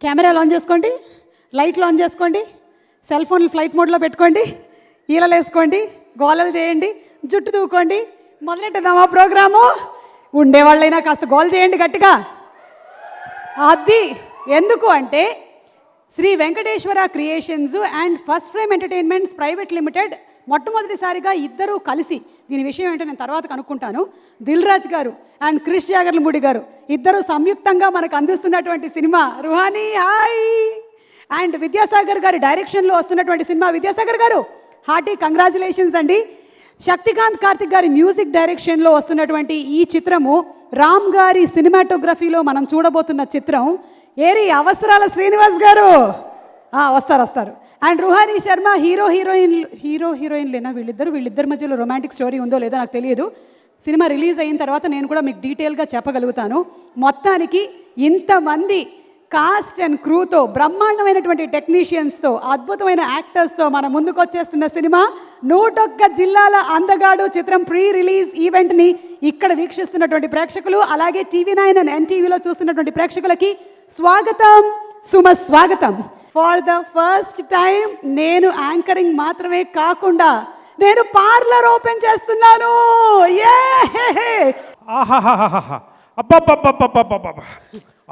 కెమెరాలు ఆన్ చేసుకోండి, లైట్లు ఆన్ చేసుకోండి, సెల్ ఫోన్లు ఫ్లైట్ మోడ్లో పెట్టుకోండి, ఈలలు వేసుకోండి, గోలలు చేయండి, జుట్టు దూకోండి. మొదలెట్టదామా ప్రోగ్రాము? ఉండేవాళ్ళైనా కాస్త గోల్ చేయండి గట్టిగా. అది ఎందుకు అంటే Sri Venkateswara creations and first frame entertainments private limited మొట్టమొదటిసారిగా ఇద్దరూ కలిసి, దీని విషయం ఏంటో నేను తర్వాత కనుక్కుంటాను, దిల్ రాజ్ గారు అండ్ క్రిష్ జాగర్లమూడి గారు ఇద్దరు సంయుక్తంగా మనకు అందిస్తున్నటువంటి cinema Ruhani hi. And Vidyasagar గారి డైరెక్షన్లో వస్తున్నటువంటి సినిమా. విద్యాసాగర్ గారు హార్టీ కంగ్రాచులేషన్స్ అండి. శక్తికాంత్ కార్తిక్ గారి మ్యూజిక్ డైరెక్షన్లో వస్తున్నటువంటి ఈ చిత్రము రామ్ గారి సినిమాటోగ్రఫీలో మనం చూడబోతున్న చిత్రం. ఏరి అవసరాల శ్రీనివాస్ గారు వస్తారు. అండ్ రుహానీ శర్మ హీరోయిన్లేనా వీళ్ళిద్దరి మధ్యలో రొమాంటిక్ స్టోరీ ఉందో లేదో నాకు తెలియదు. సినిమా రిలీజ్ అయిన తర్వాత నేను కూడా మీకు డీటెయిల్గా చెప్పగలుగుతాను. మొత్తానికి ఇంతమంది కాస్ట్ అండ్ క్రూతో, బ్రహ్మాండమైనటువంటి టెక్నీషియన్స్తో, అద్భుతమైన యాక్టర్స్తో మన ముందుకు వచ్చేస్తున్న సినిమా 101 జిల్లాల అందగాడు చిత్రం ప్రీ రిలీజ్ ఈవెంట్ని ఇక్కడ వీక్షిస్తున్నటువంటి ప్రేక్షకులు, అలాగే TV9 అండ్ NTVలో చూస్తున్నటువంటి ప్రేక్షకులకి స్వాగతం, సుమస్వాగతం. ఫర్ ద ఫస్ట్ టైం నేను యాంకరింగ్ మాత్రమే కాకుండా నేను పార్లర్ ఓపెన్ చేస్తున్నాను.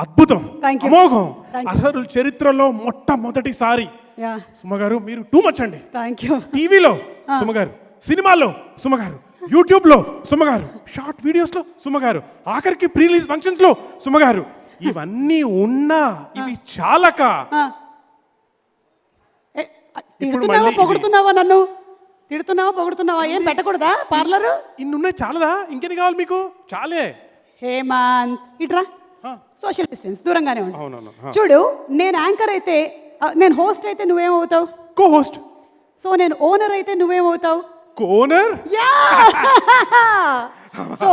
అద్భుతం, అమోఘం. అసలు చరిత్రలో మొట్టమొదటిసారి సుమగారు మీరు టూ మచ్ అండి. టీవీలో సుమగారు, సినిమాల్లో సుమగారు, యూట్యూబ్లో సుమగారు, షార్ట్ వీడియోస్లో సుమగారు, ఆఖరికి ప్రీ రిలీజ్ ఫంక్షన్స్లో సుమగారు. ఇవన్నీ ఉన్నా ఇవి చాలక పొగుడుతున్నావా? నన్ను పొగుడుతున్నావా? ఏం పెట్టకూడదా పార్లర్? ఇన్నున్నాయి, చాలదా? ఇంకెన్ని కావాలి మీకు? చాలే. హేమంత్ ఇట్రా, సోషల్ డిస్టెన్స్, దూరంగానే ఉండు. చూడు, నేను యాంకర్ అయితే, నేను హోస్ట్ అయితే నువ్వేమవుతావు? Co host. సో నేను ఓనర్ అయితే నువ్వేమవుతావు? ఓనర్. సో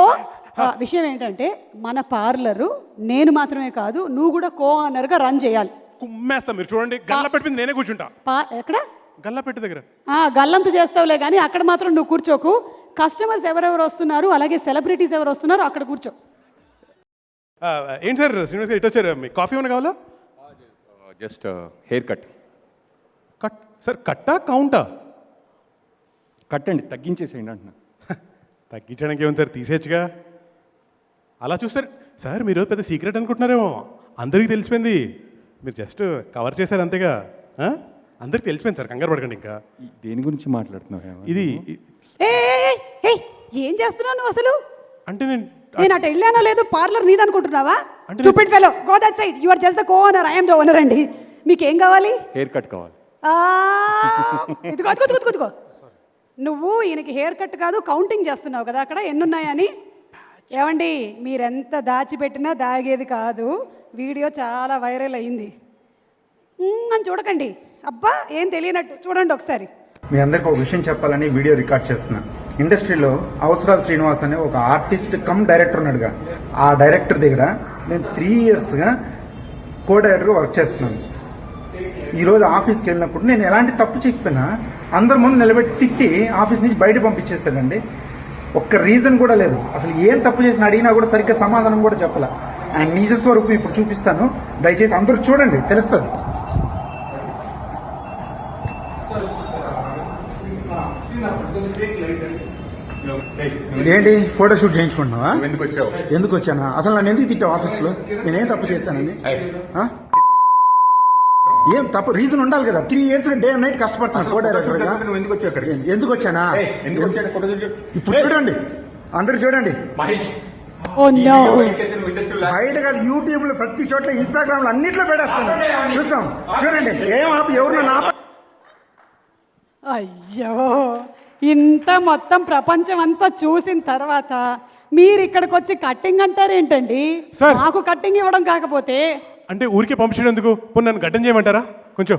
విషయం ఏంటంటే మన పార్లరు నేను మాత్రమే కాదు, నువ్వు కూడా కో ఓనర్గా రన్ చేయాలి. కుమ్మేస్తా. మీరు చూడండి, గల్ల పెట్టింది నేనే కూర్చుంటా. ఎక్కడ? గల్ల పెట్టి దగ్గర. గల్లంత చేస్తావులే కానీ అక్కడ మాత్రం నువ్వు కూర్చోకు. కస్టమర్స్ ఎవరెవరు వస్తున్నారు, అలాగే సెలబ్రిటీస్ ఎవరు వస్తున్నారు అక్కడ కూర్చో. ఏంటి సార్ శ్రీనివాస్ గారు ఇటు వచ్చారు? మీకు కాఫీ ఏమైనా కావాలా? Just haircut. Cut sir? కట్టా కౌంటా? కట్ అండి, తగ్గించేసేయండి అంటున్నా. తగ్గించడానికి ఏముంది సార్, తీసేయచ్చుగా. అలా చూస్తారు సార్, మీరు పెద్ద సీక్రెట్ అనుకుంటున్నారేమో. అందరికీ తెలిసిపోయింది, మీరు జస్ట్ కవర్ చేశారు అంతేగా. అందరికి తెలిసిపోయింది సార్, కంగారు పడకండి. ఇంకా దేని గురించి మాట్లాడుతున్నావు? ఇది ఏం చేస్తున్నావు నువ్వు అసలు? అంటే నేను అటు వెళ్ళానో లేదు, పార్లర్ నీదనుకుంటున్నావా? Stupid fellow, go that side. You are just the co owner, I am the owner అండి. మీకేం కావాలి? హెయిర్ కట్ కావాలి. ఇదిగో నువ్వు ఈయనకి హెయిర్ కట్ కాదు, కౌంటింగ్ చేస్తున్నావు కదా అక్కడ ఎన్నున్నాయని. ఏమండి, మీరెంత దాచిపెట్టినా దాగేది కాదు. వీడియో చాలా వైరల్ అయింది అని చూడకండి. అబ్బా, ఏం తెలియనట్టు చూడండి ఒకసారి. మీ అందరికి ఒక విషయం చెప్పాలని వీడియో రికార్డ్ చేస్తున్నాను. ఇండస్ట్రీలో అవసరాల శ్రీనివాస్ అనే ఒక ఆర్టిస్ట్ కమ్ డైరెక్టర్ ఉన్నాడుగా, ఆ డైరెక్టర్ దగ్గర నేను 3 yearsగా కో డైరెక్టర్గా వర్క్ చేస్తున్నాను. ఈరోజు ఆఫీస్కి వెళ్ళినప్పుడు నేను ఎలాంటి తప్పు చేయకపోయినా అందరి ముందు నిలబెట్టి తిట్టి ఆఫీస్ నుంచి బయట పంపించేశాడండి. ఒక్క రీజన్ కూడా లేదు. అసలు ఏం తప్పు చేసిన అడిగినా కూడా సరిగ్గా సమాధానం కూడా చెప్పలే. ఆయన నిజ స్వరూపం ఇప్పుడు చూపిస్తాను, దయచేసి అందరూ చూడండి, తెలుస్తుంది. ఏంటి ఫోటోషూట్ చేయించుకుంటున్నావా? ఎందుకు వచ్చానా? అసలు నన్ను ఎందుకు తిట్టావు ఆఫీస్లో? నేనేం తప్పు చేశానండి? ఏం తప్పు రీజన్ ఉండాలి కదా. 3 years డే అండ్ నైట్ కష్టపడతాను కో డైరెక్టర్గా. ఎందుకు వచ్చానా? ఇప్పుడు చూడండి, అందరు చూడండి. బయట కాదు, యూట్యూబ్ లో ప్రతి చోట్ల, ఇన్స్టాగ్రామ్ లో అన్నిట్లో పెట్టేస్తాను, చూస్తాం. చూడండి, ఏం ఆపి ఎవరు నన్ను అయ్యో, ఇంత మొత్తం ప్రపంచం అంతా చూసిన తర్వాత మీరు ఇక్కడికి వచ్చి కట్టింగ్ అంటారేంటండి? నాకు కట్టింగ్ ఇవ్వడం కాకపోతే అంటే ఊరికే పంపించడం ఎందుకు? నన్ను గడ్డం చేయమంటారా? కొంచెం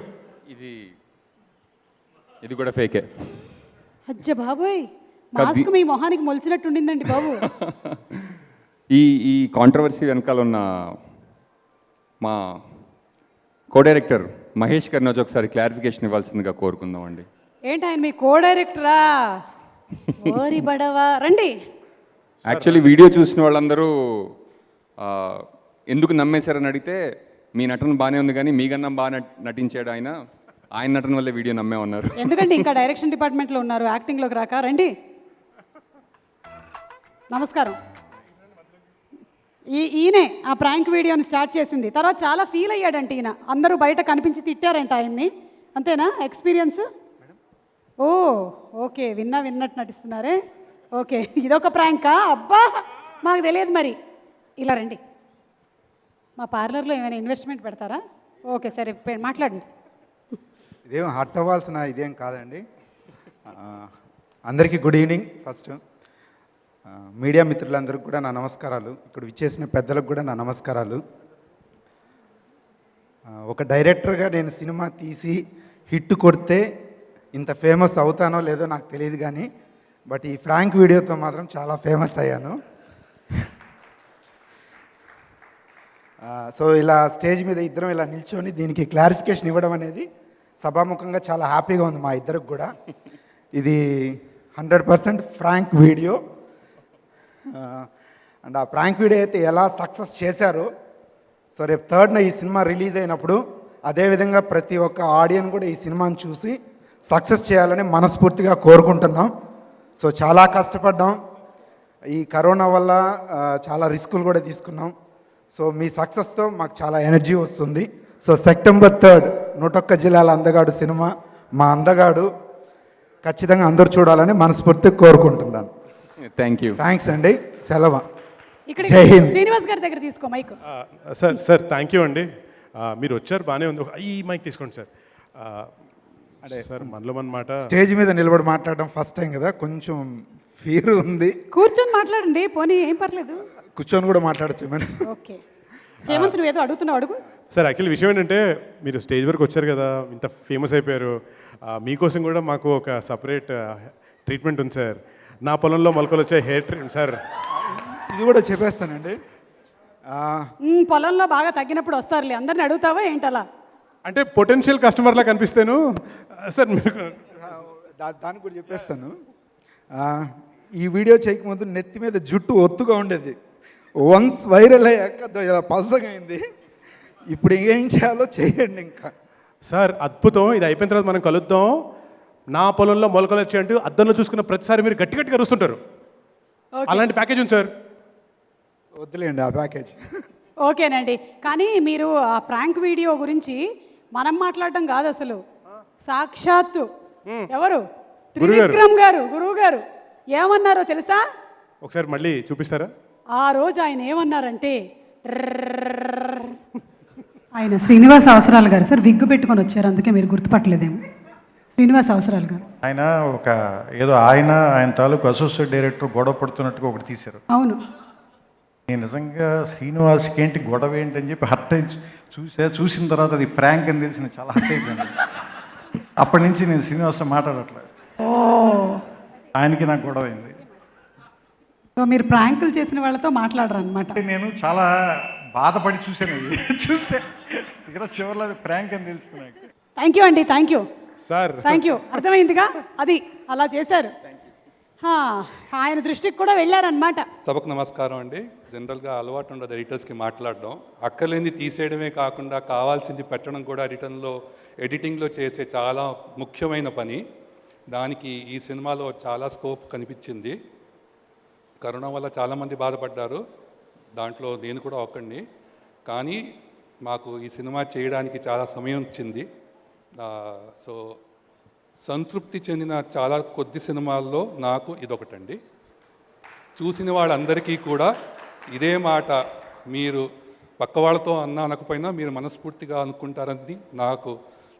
ఇది కూడా ఫేకే. అజ్జ బాబోయ్, మాస్క్ మీ మొహానికి మొలిచినట్టు ఉండిందండి బాబు. ఈ కాంట్రవర్సీ వెనకాల ఉన్న మా కో డైరెక్టర్ మహేష్ గారిని ఒకసారి క్లారిఫికేషన్ ఇవ్వాల్సిందిగా కోరుకుందామండి. ఏంటి ఆయన మీ కో డైరెక్టరా? ఓరి బడవా, రండి. యాక్చువల్లీ వీడియో చూసిన వాళ్ళందరూ ఎందుకు నమ్మేశారని అడిగితే మీ నటన బాగానే ఉంది కానీ మీకన్నా బాగా నటించాడు ఆయన నటన వల్లే వీడియో నమ్మేమన్నారు. ఎందుకంటే ఇంకా డైరెక్షన్ డిపార్ట్మెంట్లో ఉన్నారు, యాక్టింగ్లోకి రాక. రండి, నమస్కారం. ఈయనే ఆ ప్రాంక్ వీడియోని స్టార్ట్ చేసింది. తర్వాత చాలా ఫీల్ అయ్యాడంట ఈయన. అందరూ బయట కనిపించి తిట్టారంట ఆయన్ని. అంతేనా ఎక్స్పీరియన్స్? ఓ ఓకే, విన్నట్టు నటిస్తున్నారే. ఓకే, ఇదొక ప్రాంకా? అబ్బా, మాకు తెలియదు. మరి ఇలా రండి, మా పార్లర్లో ఏమైనా ఇన్వెస్ట్మెంట్ పెడతారా? ఓకే సరే, మాట్లాడండి. ఇదేం హట్ అవ్వాల్సిన ఇదేం కాదండి. అందరికీ గుడ్ ఈవినింగ్. ఫస్ట్ మీడియా మిత్రులందరికీ కూడా నా నమస్కారాలు. ఇక్కడ విచ్చేసిన పెద్దలకు కూడా నా నమస్కారాలు. ఒక డైరెక్టర్గా నేను సినిమా తీసి హిట్ కొడితే ఇంత ఫేమస్ అవుతానో లేదో నాకు తెలియదు కానీ, బట్ ఈ ఫ్రాంక్ వీడియోతో మాత్రం చాలా ఫేమస్ అయ్యాను. సో ఇలా స్టేజ్ మీద ఇద్దరం ఇలా నిల్చొని దీనికి క్లారిఫికేషన్ ఇవ్వడం అనేది సభాముఖంగా చాలా హ్యాపీగా ఉంది మా ఇద్దరికి కూడా. ఇది 100% ఫ్రాంక్ వీడియో. అండ్ ఆ ప్రాంక్ వీడియో అయితే ఎలా సక్సెస్ చేశారో, సో రేపు 3rd ఈ సినిమా రిలీజ్ అయినప్పుడు అదేవిధంగా ప్రతి ఒక్క ఆడియన్స్ కూడా ఈ సినిమాని చూసి సక్సెస్ చేయాలని మనస్ఫూర్తిగా కోరుకుంటున్నాం. సో చాలా కష్టపడ్డాం. ఈ కరోనా వల్ల చాలా రిస్కులు కూడా తీసుకున్నాం. సో మీ సక్సెస్తో మాకు చాలా ఎనర్జీ వస్తుంది. సో సెప్టెంబర్ 3 101 జిల్లాల అందగాడు సినిమా, మా అందగాడు ఖచ్చితంగా అందరూ చూడాలని మనస్ఫూర్తిగా కోరుకుంటున్నాను. థ్యాంక్స్ అండి. సెలవు. ఇక్కడ జై హింద్. శ్రీనివాస్ గారి దగ్గర తీసుకో మైక్. సార్ థ్యాంక్ యూ అండి. మీరు వచ్చారు, బాగానే ఉంది. ఈ మైక్ తీసుకోండి సార్. అదే సార్, మనలో మన మాట. స్టేజ్ మీద నిలబడి మాట్లాడడం ఫస్ట్ టైం కదా, కొంచెం ఫీర్ ఉంది. కూర్చొని మాట్లాడండి, పోనీ ఏం పర్లేదు. కూర్చొని కూడా మాట్లాడచ్చు మేడం. ఓకే, హేమంత్ నువ్వు ఏదో అడుగుతున్నావు, అడుగు. సార్ యాక్చువల్లీ విషయం ఏంటంటే, మీరు స్టేజ్ వరకు వచ్చారు కదా, ఇంత ఫేమస్ అయిపోయారు. మీకోసం కూడా మాకు ఒక సపరేట్ ట్రీట్మెంట్ ఉంది సార్. నా పొలంలో మొలకలు వచ్చే హెయిర్ ట్రీట్మెంట్ సార్. ఇది కూడా చెప్పేస్తానండి. పొలంలో బాగా తగ్గినప్పుడు వస్తారులే, అందరిని అడుగుతావా ఏంటలా? అంటే పొటెన్షియల్ కస్టమర్లా కనిపిస్తాను సార్. దాన్ని కూడా చెప్పేస్తాను. ఈ వీడియో చేయకముందు నెత్తి మీద జుట్టు ఒత్తుగా ఉండేది. వన్స్ వైరల్ అయ్యాక ఇలా పల్సగా అయింది. ఇప్పుడు ఏం చేయాలో చేయండి. ఇంకా సార్ అద్భుతం. ఇది అయిపోయిన తర్వాత మనం కలుద్దాం. నా పొలంలో మొలకలు వచ్చాయంటూ అద్దంలో చూసుకున్న ప్రతిసారి మీరు గట్టి గట్టిగా అరుస్తుంటారు. అలాంటి ప్యాకేజ్ ఉంది సార్. వద్దులేండి ఆ ప్యాకేజ్. ఓకేనండి, కానీ మీరు ఆ ప్రాంక్ వీడియో గురించి మనం మాట్లాడటం కాదు అసలు. సాక్షాత్తు ఎవరు, త్రివిక్రమ్ గారు, గురువు గారు ఏమన్నారో తెలుసా? ఒకసారి మళ్ళీ చూపిస్తారా? ఆ రోజు ఆయన ఏమన్నారంటే, ఆయన శ్రీనివాస్ అవసరాలు గారు సార్ విగ్గు పెట్టుకొని వచ్చారు, అందుకే మీరు గుర్తుపట్టలేదేమో. శ్రీనివాస్ అవసరాలు గారు ఆయన ఏదో ఆయన తాలూకు అసోసియేట్ డైరెక్టర్ గొడవ పడుతున్నట్టుగా ఒకటి తీశారు. అవును, నేను నిజంగా శ్రీనివాస్కి ఏంటి గొడవ ఏంటి అని చెప్పి హర్ట్ అయి చూసిన తర్వాత అది ప్రాంక్ అని తెలిసి చాలా హర్ట్ అయిపోయింది. అప్పటి నుంచి నేను శ్రీనివాస్తో మాట్లాడట్లేదు. ఆయనకి నాకు గొడవ అయింది. సో మీరు ప్రాంకులు చేసిన వాళ్ళతో మాట్లాడరు అనమాట. నేను చాలా బాధపడి చూశాను. అది చూస్తే తీరా చివరిలో అది ప్రాంక్ అని తెలుస్తుంది నాకు. థ్యాంక్ యూ అండి, thank you sir. Thank you, అర్థమైందిగా. అది అలా చేశారు. ఆయన దృష్టికి కూడా వెళ్ళారనమాట. సభకు నమస్కారం అండి. జనరల్గా అలవాటు ఉండదు ఎడిటర్స్కి మాట్లాడడం. అక్కర్లేంది తీసేయడమే కాకుండా కావాల్సింది పెట్టడం కూడా ఎడిటింగ్లో చేసే చాలా ముఖ్యమైన పని. దానికి ఈ సినిమాలో చాలా స్కోప్ కనిపించింది. కరోనా వల్ల చాలామంది బాధపడ్డారు, దాంట్లో నేను కూడా ఒక్కడిని. కానీ మాకు ఈ సినిమా చేయడానికి చాలా సమయం వచ్చింది. సో సంతృప్తి చెందిన చాలా కొద్ది సినిమాల్లో నాకు ఇదొకటండి. చూసిన వాళ్ళందరికీ కూడా ఇదే మాట మీరు పక్క వాళ్ళతో అనకపోయినా మీరు మనస్ఫూర్తిగా అనుకుంటారని నాకు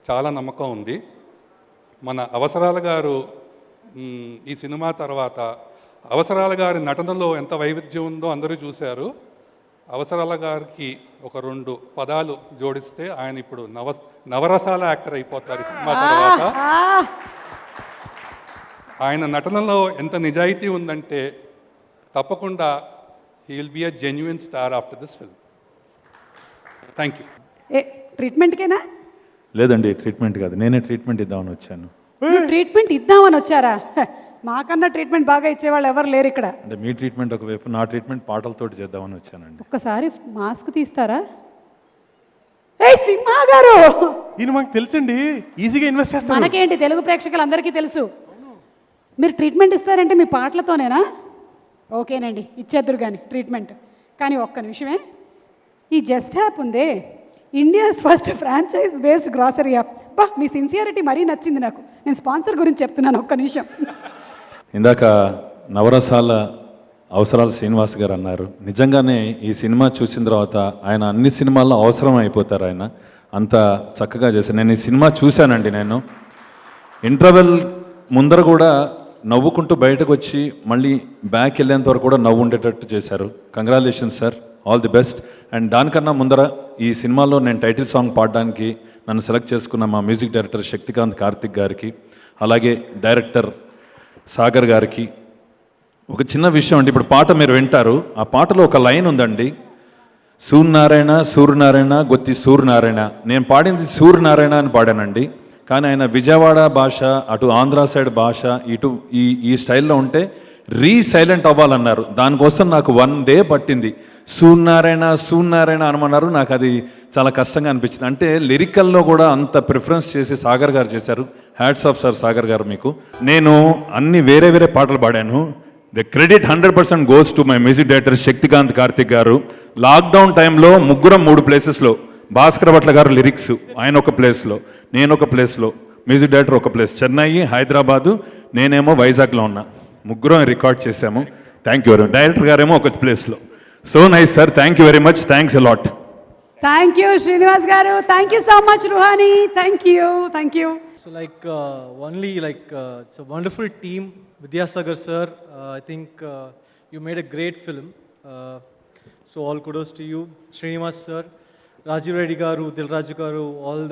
చాలా నమ్మకం ఉంది. మన అవసరాల గారు ఈ సినిమా తర్వాత అవసరాల గారి నటనలో ఎంత వైవిధ్యం ఉందో అందరూ చూశారు. అవసరాల గారికి ఒక 2 పదాలు జోడిస్తే ఆయన ఇప్పుడు నవరసాల యాక్టర్ అయిపోతారు ఈ సినిమా తర్వాత. ఆయన నటనలో ఎంత నిజాయితీ ఉందంటే తప్పకుండా he will be a genuine star after this film. Thank you. ట్రీట్మెంట్కేనా? లేదండి, ట్రీట్మెంట్ కాదు, నేనే ట్రీట్మెంట్ ఇద్దామని వచ్చాను. ట్రీట్మెంట్ ఇద్దామని వచ్చారా? మాకన్నా ట్రీట్మెంట్ బాగా ఇచ్చేవాళ్ళు ఎవరు లేరు ఇక్కడ. అంటే మీ ట్రీట్మెంట్ ఒకవైపు, నా ట్రీట్మెంట్ పాటలతోటి చేద్దామని వచ్చానండి. ఒక్కసారి మాస్క్ తీస్తారా? ఏయ్ సింహ గారు, ఈయన మాకు తెలుసండి, ఈజీగా ఇన్వెస్ట్ చేస్తారు. మనకేంటి తెలుగు ప్రేక్షకులందరికీ తెలుసు. మీరు ట్రీట్మెంట్ ఇస్తారంటే మీ పాటలతోనేనా? ఓకేనండి, ఇచ్చేద్దరు కానీ ట్రీట్మెంట్. కానీ ఒక్క నిమిషమే, ఈ జస్ట్ యాప్ ఉందే, India's first franchise based grocery app. బా, మీ సిన్సియారిటీ మరీ నచ్చింది నాకు. నేను స్పాన్సర్ గురించి చెప్తున్నాను, ఒక్క నిమిషం. ఇందాక నవరసాల అవసరాలు శ్రీనివాస్ గారు అన్నారు. నిజంగానే ఈ సినిమా చూసిన తర్వాత ఆయన అన్ని సినిమాల్లో అవసరం అయిపోతారు. ఆయన అంత చక్కగా చేశారు. నేను ఈ సినిమా చూశానండి. నేను ఇంటర్వెల్ ముందర కూడా నవ్వుకుంటూ బయటకు వచ్చి మళ్ళీ బ్యాక్ వెళ్ళేంత వరకు కూడా నవ్వు ఉండేటట్టు చేశారు. Congratulations sir, all the best. And దానికన్నా ముందర ఈ సినిమాలో నేను టైటిల్ సాంగ్ పాడడానికి నన్ను సెలెక్ట్ చేసుకున్న మా మ్యూజిక్ డైరెక్టర్ శక్తికాంత్ కార్తిక్ గారికి, అలాగే డైరెక్టర్ సాగర్ గారికి ఒక చిన్న విషయం అండి. ఇప్పుడు పాట మీరు వింటారు. ఆ పాటలో ఒక లైన్ ఉందండి, సూర్యనారాయణ సూర్యనారాయణ గొత్తి సూర్యనారాయణ. నేను పాడింది సూర్యనారాయణ అని పాడానండి. కానీ ఆయన విజయవాడ భాష, అటు ఆంధ్ర సైడ్ భాష, ఇటు ఈ స్టైల్లో ఉంటే సైలెంట్ అవ్వాలన్నారు. దానికోసం నాకు 1 day పట్టింది. సూర్యనారాయణ సూర్యనారాయణ అనమన్నారు. నాకు అది చాలా కష్టంగా అనిపించింది. అంటే లిరికల్లో కూడా అంత ప్రిఫరెన్స్ చేసి సాగర్ గారు చేశారు. హ్యాట్స్ ఆఫ్ సార్ సాగర్ గారు మీకు. నేను అన్ని వేరే వేరే పాటలు పాడాను. The credit 100% goes to my music director Shaktikant Karthik గారు. లాక్డౌన్ టైంలో ముగ్గురం 3 places-లో, భాస్కర్ భట్ల గారు లిరిక్స్, ఆయన ఒక ప్లేస్లో, నేను ఒక ప్లేస్లో, మ్యూజిక్ డైరెక్టర్ ఒక ప్లేస్, చెన్నై, హైదరాబాదు, నేనేమో వైజాగ్లో ఉన్నా. ముగ్గురం రికార్డ్ చేశాము. Thank you very much. Director గారేమో ఒక ప్లేస్లో. So nice sir, thank you very much. Thanks a lot. Thank you Srinivas garu. Thank you so much Ruhani. Thank you. So it's a wonderful team. Vidyasagar sir, I think you made a great film. So all kudos to you. Srinivas sir, Rajiv Reddy garu, Dilraju garu,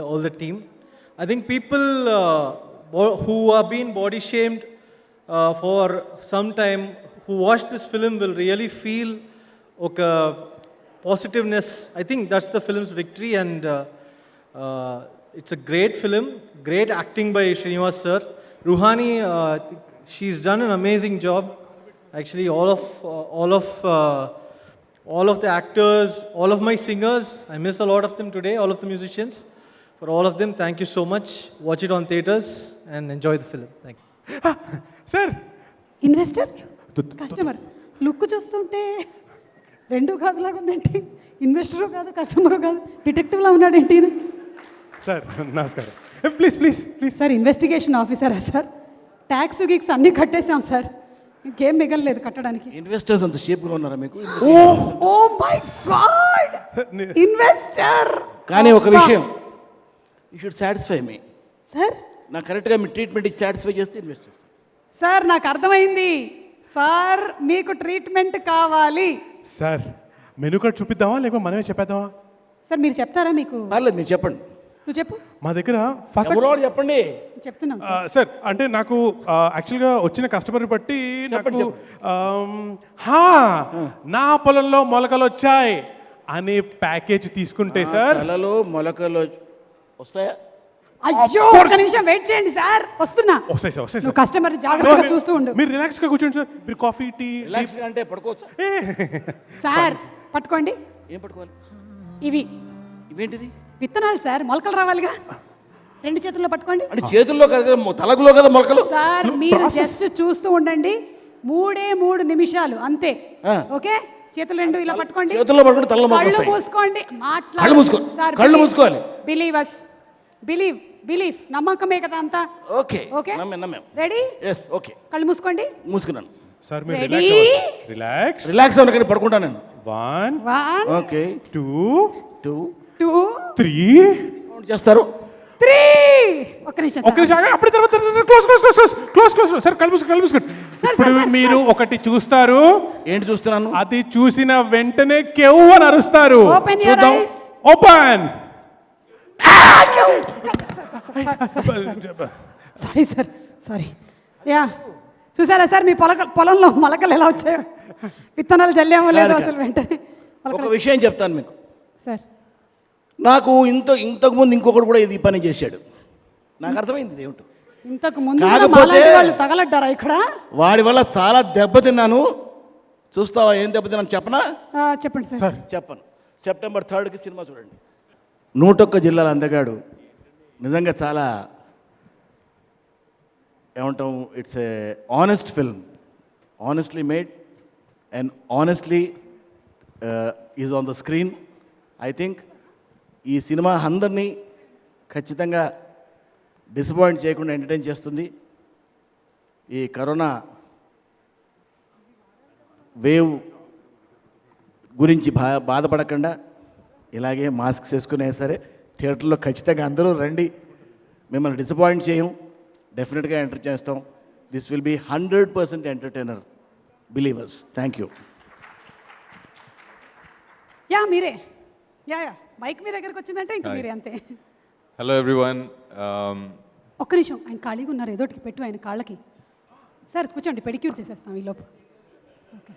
all the team. I think people who have been body shamed for some time, who watch this film will really feel positiveness. I think that's the film's victory, and it's a great film, great acting by Srinivas sir. Ruhani, she's done an amazing job. Actually, all of the actors, all of my singers, I miss a lot of them today, all of the musicians. For all of them, thank you so much. Watch it on theaters and enjoy the film. Thank you. Sir, investor customer look చూస్తుంటే రెండు కాదులాగా ఉందేంటి? Investor కాదు, customer కాదు, డిటెక్టివ్లా ఉన్నాడేంటి? Sir నమస్కారం. Please please please. Sir investigation ఆఫీసరా సార్? ట్యాక్స్ గిక్స్ అన్నీ కట్టేసాం సార్, ఇంకేం మిగలలేదు కట్టడానికి. ఇన్వెస్టర్స్ అంత షేప్గా ఉన్నారా మీకు? Oh my god, investor. కానీ ఒక విషయం, you should satisfy me sir. నాకు కరెక్ట్గా మీ ట్రీట్మెంట్ ఇచ్చి సాటిస్ఫై చేస్తే ఇన్వెస్ట్ చేస్తాను. సార్ నాకు అర్థమైంది సార్, మీకు ట్రీట్మెంట్ కావాలి. సార్ మెనూ కార్డ్ చూపిద్దామా లేకపోతే మనమే చెప్పేద్దామా? సార్ మీరు చెప్తారా? మీకు పర్లేదు, మీరు చెప్పండి. నువ్వు చెప్పు. మా దగ్గర ఫస్ట్ ఎవరో చెప్పండి. చెప్తున్నాం సార్. అంటే నాకు యాక్చువల్గా వచ్చిన కస్టమర్ బట్టి నాకు నా పొలంలో మొలకలు వచ్చాయి అనే ప్యాకేజ్ తీసుకుంటే సార్. పొలంలో మొలకలు వస్తాయా? అయ్యో ఒక నిమిషం వెయిట్ చేయండి సార్, వస్తున్నా. వస్తాయి సార్, వస్తాయి నువ్వు కస్టమర్ జాగ్రత్తగా చూస్తూ ఉండు. మీరు రిలాక్స్గా కూర్చోండి సార్. మీరు కాఫీ టీ రిలాక్స్ అంటే పడుకోవచ్చు సార్. పట్టుకోండి. ఏం పట్టుకోవాలి? ఇవేంటిది? విత్తనాలు సార్, మొలకలు రావాలిగా. 2 చేతుల్లో పట్టుకోండి. అంటే చేతుల్లో కదా, తలకులో కదా మొలకలు. సార్ మీరు జస్ట్ చూస్తూ ఉండండి, 3 నిమిషాలు అంతే. ఓకే, చేతులు 2 ఇలా పట్టుకోండి. చేతుల్లో పట్టుకోండి, తలలో మొలకలు కళ్ళు మూసుకోండి. కళ్ళు మూసుకో సార్, కళ్ళు మూసుకోవాలి. బిలీవ్ నమ్మకమే కదా అంతా. ఓకే ఓకే, నమ్మాం. రెడీ? yes okay. కళ్ళు మూసుకోండి. మూసుకున్నాను సార్. మీరు రెడీ? రిలాక్స్ అవ్వను కానీ పడుకుంటాను నేను. 1 ఓకే 2 2 3 చేస్తారు. 3. ఒక్క నిమిషం అప్పుడు తర్వాత క్లోజ్. సార్ కళ్ళు మూసుకోండి. ఇప్పుడు మీరు ఒకటి చూస్తారు. ఏంటి చూస్తున్నాను? అది చూసిన వెంటనే కెవ్వు అని అరుస్తారు. Open your eyes. Open. Sorry. Yeah, చూసారా సార్ మీ పొలంలో మొలకలు ఎలా వచ్చాయో? విత్తనాలు చల్లామో లేదో అసలు వెంటనే. ఒక విషయం చెప్తాను మీకు సార్. నాకు ఇంతకుముందు ఇంకొకటి కూడా ఇది పని చేశాడు. నాకు అర్థమైంది ఏమిటో. ఇంతకు ముందు కాకపోతే వాళ్ళు తగలడ్డారా ఇక్కడ? వాడి వల్ల చాలా దెబ్బతిన్నాను. చూస్తావా ఏం దెబ్బతిన్నాను చెప్పనా? చెప్పండి సార్. చెప్పను. సెప్టెంబర్ 3కి సినిమా చూడండి. 101 జిల్లాల అందగాడు నిజంగా చాలా ఏమంటాం, it's a honest film, honestly made and honestly is on the screen. I think ఈ సినిమా అందరినీ ఖచ్చితంగా డిసప్పాయింట్ చేయకుండా ఎంటర్టైన్ చేస్తుంది. ఈ కరోనా వేవ్ గురించి బాధపడకుండా ఇలాగే మాస్క్స్ వేసుకునే సరే థియేటర్లో ఖచ్చితంగా అందరూ రండి, మిమ్మల్ని డిసప్పాయింట్ చేయం, డెఫినెట్గా ఎంటర్ చేస్తాం. This will be 100% entertainer, believers. Thank you. Yeah మీరే, యా మైక్ మీ దగ్గరకు వచ్చిందంటే ఇంక మీరే అంతే. Hello everyone. ఒక్క నిమిషం, ఆయన ఖాళీగా ఉన్నారు, ఏదోటికి పెట్టు ఆయన కాళ్ళకి. సార్ కూర్చోండి, పెడిక్యూర్ చేసేస్తాం ఈ లోపు. ఓకే.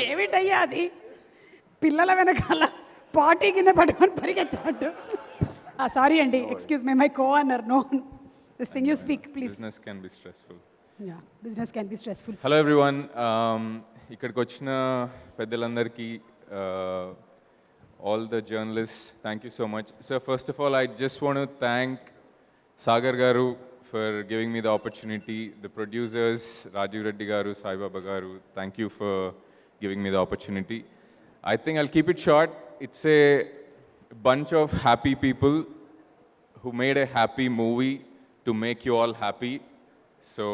ఏమిటయ్యా అది, పిల్లల వెనకాల పార్టీ కింద పట్టుకొని పరిగెత్తినట్టు. సారీ అండి, excuse me, my co owner, no this thing you speak please. Business can be stressful. Yeah, business can be stressful. Hello everyone. ఇక్కడికి వచ్చిన పెద్దలందరికీ, all the journalists, thank you so much. So first of all, I just want to thank Sagar Garu for giving me the opportunity. The producers, Rajiv Reddy Garu, Sai Baba Garu, thank you for giving me the opportunity. I think I'll keep it short. It's a bunch of happy people who made a happy movie to make you all happy. So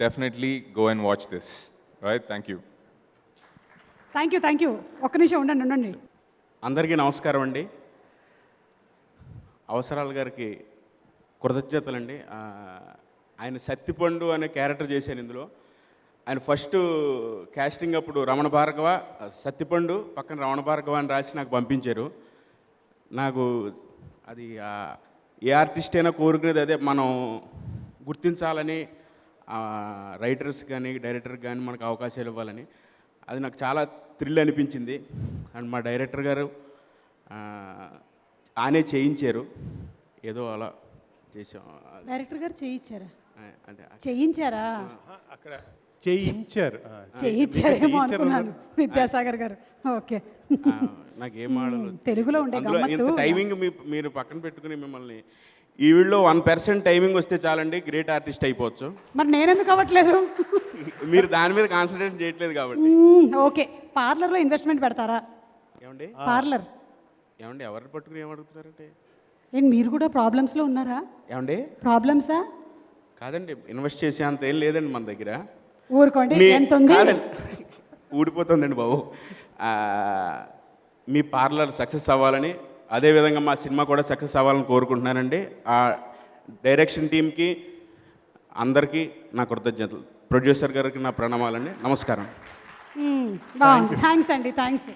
definitely go and watch this. Right? Thank you. Thank you. ఒక్క నిమిషం ఉండండి. అందరికీ నమస్కారం అండి. అవసరాల గారికి కృతజ్ఞతలండి. ఆయన సత్తిపండు అనే క్యారెక్టర్ చేశాను ఇందులో. ఆయన ఫస్ట్ క్యాస్టింగ్ అప్పుడు రమణ భార్గవ, సత్తిపండు పక్కన రమణ భార్గవ అని రాసి నాకు పంపించారు. నాకు అది ఏ ఆర్టిస్ట్ అయినా కోరుకునేది అదే, మనం గుర్తించాలని, రైటర్స్ కానీ డైరెక్టర్ కానీ మనకు అవకాశాలు ఇవ్వాలని. అది నాకు చాలా థ్రిల్ అనిపించింది. అండ్ మా డైరెక్టర్ గారు ఆనే చేయించారు, ఏదో అలా చేసాం. డైరెక్టర్ గారు చేయించారా? అంటే చేయించారా? అక్కడ చేయించారు. చేయించారేమో అనుకున్నాను. విద్యాసాగర్ గారు. ఓకే. నాకేం ఆడలు తెలుగులో ఉండే ఇంత టైమింగ్ మీరు పక్కన పెట్టుకుని మిమ్మల్ని ఈ వీళ్ళలో 1% టైమింగ్ వస్తే చాలండి, గ్రేట్ ఆర్టిస్ట్ అయిపోవచ్చు. మరి నేనెందుకు అవ్వట్లేదు? మీరు దాని మీద కాన్సన్ట్రేషన్ చేయట్లేదు కాబట్టి. ఓకే. పార్లర్లో ఇన్వెస్ట్మెంట్ పెడతారా? ఏమండి పార్లర్ ఏమండి ఎవరిని పట్టుకుని ఏమడుగుతున్నారంటే? ఏంటి మీరు కూడా ప్రాబ్లమ్స్లో ఉన్నారా? ఏమండి ప్రాబ్లమ్సా? కాదండి, ఇన్వెస్ట్ చేసే అంత ఏం లేదండి మన దగ్గర. ఊరుకోండి, ఎంత ఉంది? ఊడిపోతుందండి బాబు. మీ పార్లర్ సక్సెస్ అవ్వాలని, అదేవిధంగా మా సినిమా కూడా సక్సెస్ అవ్వాలని కోరుకుంటున్నానండి. ఆ డైరెక్షన్ టీమ్కి అందరికీ నా కృతజ్ఞతలు, ప్రొడ్యూసర్ గారికి నా ప్రణామాలండి. నమస్కారం. థ్యాంక్స్ అండి, థ్యాంక్స్.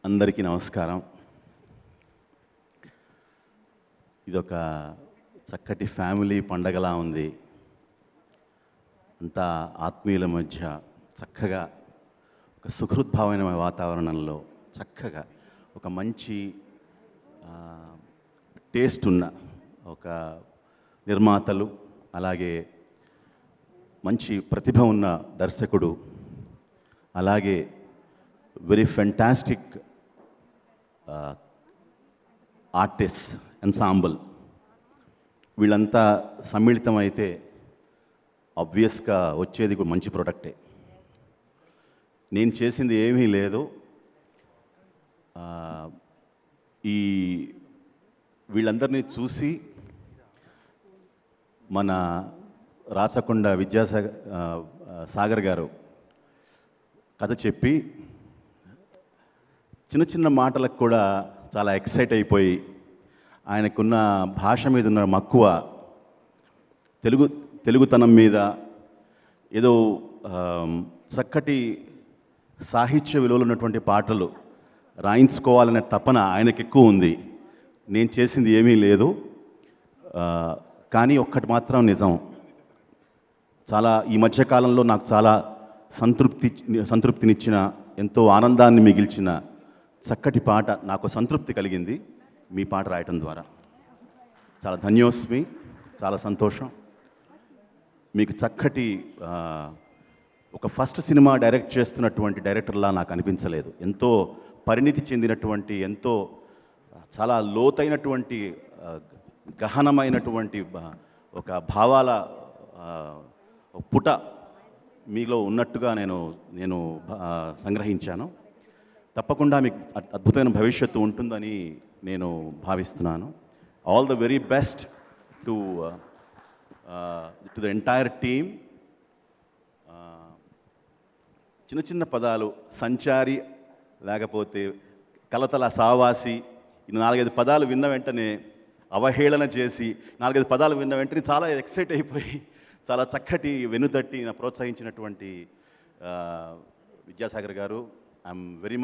అందరికీ నమస్కారం. ఇదొక చక్కటి ఫ్యామిలీ పండగలా ఉంది. అంతా ఆత్మీయుల మధ్య చక్కగా ఒక సుహృద్భావమైన వాతావరణంలో చక్కగా ఒక మంచి టేస్ట్ ఉన్న ఒక నిర్మాతలు, అలాగే మంచి ప్రతిభ ఉన్న దర్శకుడు, అలాగే వెరీ ఫెంటాస్టిక్ ఆర్టిస్ట్ ఎన్సాంబుల్, వీళ్ళంతా సమ్మిళితం అయితే ఆబ్వియస్గా వచ్చేది కూడా మంచి ప్రోడక్టే. నేను చేసింది ఏమీ లేదు. ఈ వీళ్ళందరినీ చూసి మన రాచకొండ సాగర్ గారు కథ చెప్పి చిన్న చిన్న మాటలకు కూడా చాలా ఎక్సైట్ అయిపోయి, ఆయనకున్న భాష మీద ఉన్న మక్కువ, తెలుగుతనం మీద ఏదో చక్కటి సాహిత్య విలువలు ఉన్నటువంటి పాటలు రాయించుకోవాలనే తపన ఆయనకు ఎక్కువ ఉంది. నేను చేసింది ఏమీ లేదు. కానీ ఒక్కటి మాత్రం నిజం, చాలా ఈ మధ్యకాలంలో నాకు చాలా సంతృప్తినిచ్చిన, ఎంతో ఆనందాన్ని మిగిల్చిన చక్కటి పాట, నాకు సంతృప్తి కలిగింది మీ పాట రాయటం ద్వారా. చాలా ధన్యోస్మి, చాలా సంతోషం. మీకు చక్కటి ఒక ఫస్ట్ సినిమా డైరెక్ట్ చేస్తున్నటువంటి డైరెక్టర్లా నాకు అనిపించలేదు. ఎంతో పరిణితి చెందినటువంటి, ఎంతో చాలా లోతైనటువంటి గహనమైనటువంటి ఒక భావాల పుట మీలో ఉన్నట్టుగా నేను సంగ్రహించాను. తప్పకుండా మీకు అద్భుతమైన భవిష్యత్తు ఉంటుందని నేను భావిస్తున్నాను. All the very best to the entire team. చిన్న చిన్న పదాలు, సంచారి లేకపోతే కలతల సావాసి, ఈ 4-5 పదాలు విన్న వెంటనే అవహేళన చేసి 4-5 పదాలు విన్న వెంటనే చాలా ఎక్సైట్ అయిపోయి చాలా చక్కటి వెనుతట్టి నా ప్రోత్సహించినటువంటి విద్యాసాగర్ గారు, I'm very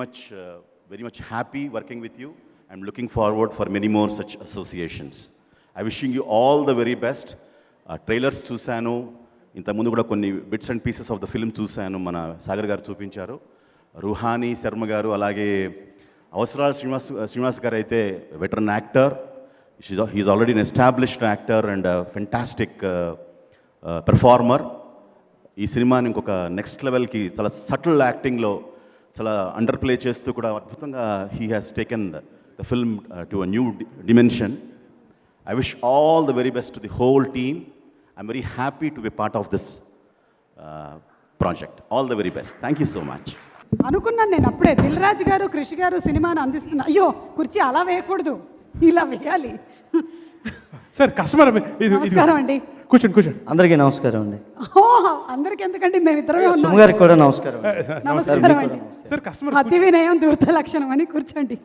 much happy working with you. I'm looking forward for many more such associations. I wishing you all the very best. Trailers చూశాను, ఇంతకుముందు కూడా కొన్ని bits and pieces of the film చూశాను, మన సాగర్ గారు చూపించారు. రుహానీ శర్మ గారు, అలాగే అవసరాల శ్రీనివాస్ గారు అయితే veteran actor. He's already an established actor and fantastic performer. ఈ సినిమాని ఇంకొక నెక్స్ట్ లెవెల్కి చాలా సటిల్ యాక్టింగ్లో చాలా అండర్ ప్లే చేస్తూ కూడా అద్భుతంగా he has taken the film to a new dimension. I wish all the very best to the whole team. I'm very happy to be part of this project. All the very best. Thank you so much. అనుకున్నాను నేను అప్పుడే, దిల్ రాజు గారు కృషి గారు సినిమాను అందిస్తున్నా. అయ్యో కుర్చీ అలా వేయకూడదు, ఇలా వేయాలి. సార్ కస్టమర్ నమస్కారం అండి. కూర్చోండి. అందరికీ నమస్కారం అండి. అందరికి ఎందుకండి, మేమిద్దరమే ఉన్నాం. సుమగారికి కూడా నమస్కారం. నమస్కారం అండి. సార్ కస్టమర్ అతి వినయం దూర్త లక్షణం అని కూర్చోండి.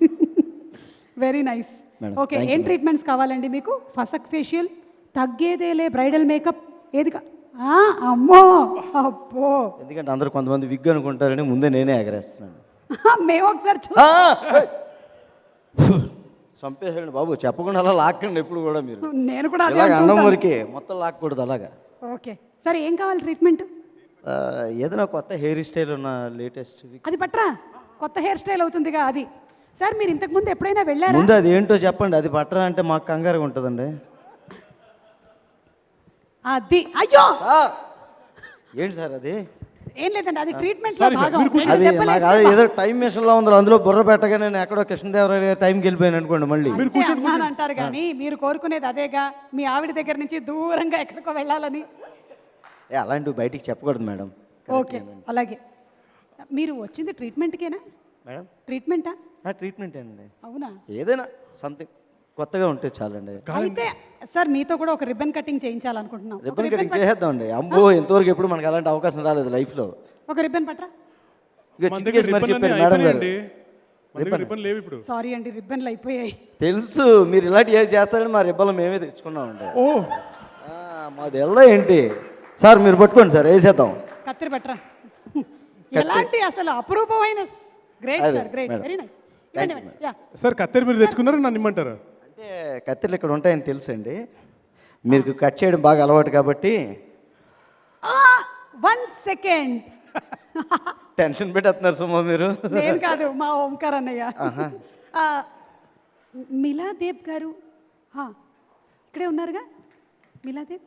Very nice. ఓకే, ఏం ట్రీట్మెంట్స్ కావాలండి మీకు? ఫసక్ ఫేషియల్, తగ్గేదేలే బ్రైడల్ మేకప్, ఏది అమ్మో అబ్బో. ఎందుకంటే అందరూ కొంతమంది విగ్ అనుకుంటారని ముందే నేనే ఎగరేస్తున్నాను. మేము ఒకసారి చంపేసాడు బాబు, చెప్పకుండా అలా లాక్కండి ఎప్పుడు కూడా మీరు. నేను కూడా అలాగే అన్నం వరకే, మొత్తం లాక్కూడదు అలాగా. ఓకే, సరే ఏం కావాలి ట్రీట్మెంట్? ఏదైనా కొత్త హెయిర్ స్టైల్ ఉన్న లేటెస్ట్ అది పట్రా, కొత్త హెయిర్ స్టైల్ అవుతుందిగా అది. సార్ మీరు ఇంతకుముందు ఎప్పుడైనా వెళ్ళారా? ముందు అది ఏంటో చెప్పండి. అది పట్టరా అంటే మాకు కంగారుగా ఉంటుందండి. అది అయ్యో ఏంటి సార్ అది? ఏం లేదండి, అది ట్రీట్మెంట్ లో భాగం. అది నాకు అది ఏదో టైం మిషన్ లో ఉంది, అందులో బుర్ర పెట్టగా నేను ఎక్కడో కృష్ణదేవరాయ టైంకి వెళ్ళిపోయాను అనుకోండి. మళ్ళీ అన్నాను అంటారు కానీ మీరు కోరుకునేది అదేగా, మీ ఆవిడ దగ్గర నుంచి దూరంగా ఎక్కడికో వెళ్ళాలని. అలాంటివి బయటికి చెప్పకూడదు మేడం. ఓకే, అలాగే. మీరు వచ్చింది ట్రీట్మెంట్కేనా మేడం? ట్రీట్మెంటా? ట్రీట్మెంట్ అండి. అవునా? ఏదైనా సంథింగ్ కొత్తగా ఉంటే చాలండి. అయితే సార్ మీతో కూడా ఒక రిబ్బన్ కటింగ్ చేయించాలనుకుంటున్నాం. రిబ్బన్ కటింగ్ చేసేద్దామండి. అమ్మో, ఇంతవరకు ఎప్పుడు మనకు అలాంటి అవకాశం రాలేదు లైఫ్లో. ఒక రిబ్బన్ పట్రా. ఇక చిటికేసి మరి చెప్పారు మేడం గారు. సారీ అండి, రిబ్బన్లు అయిపోయాయి. తెలుసు మీరు ఇలాంటి ఏది చేస్తారని మా రిబ్బన్లు మేమే తెచ్చుకున్నామండి. మాది ఎలా ఏంటి సార్? మీరు పట్టుకోండి సార్, వేసేద్దాం. కత్తిరి పట్రా. ఎలాంటి అసలు అపురూపమైన. Great sir, great, very nice. Sir కత్తెర మీరు తెచ్చుకున్నారు, నన్ను ఇమ్మంటారా? అంటే కత్తిరలు ఇక్కడ ఉంటాయని తెలుసు అండి, మీకు కట్ చేయడం బాగా అలవాటు కాబట్టి. 1 సెకండ్ టెన్షన్ పెట్టేస్తున్నారు సుమా మీరు. నేను కాదు, మా ఓంకార్ అన్నయ్య. మిలాదేవ్ గారు ఇక్కడే ఉన్నారుగా. Miladev,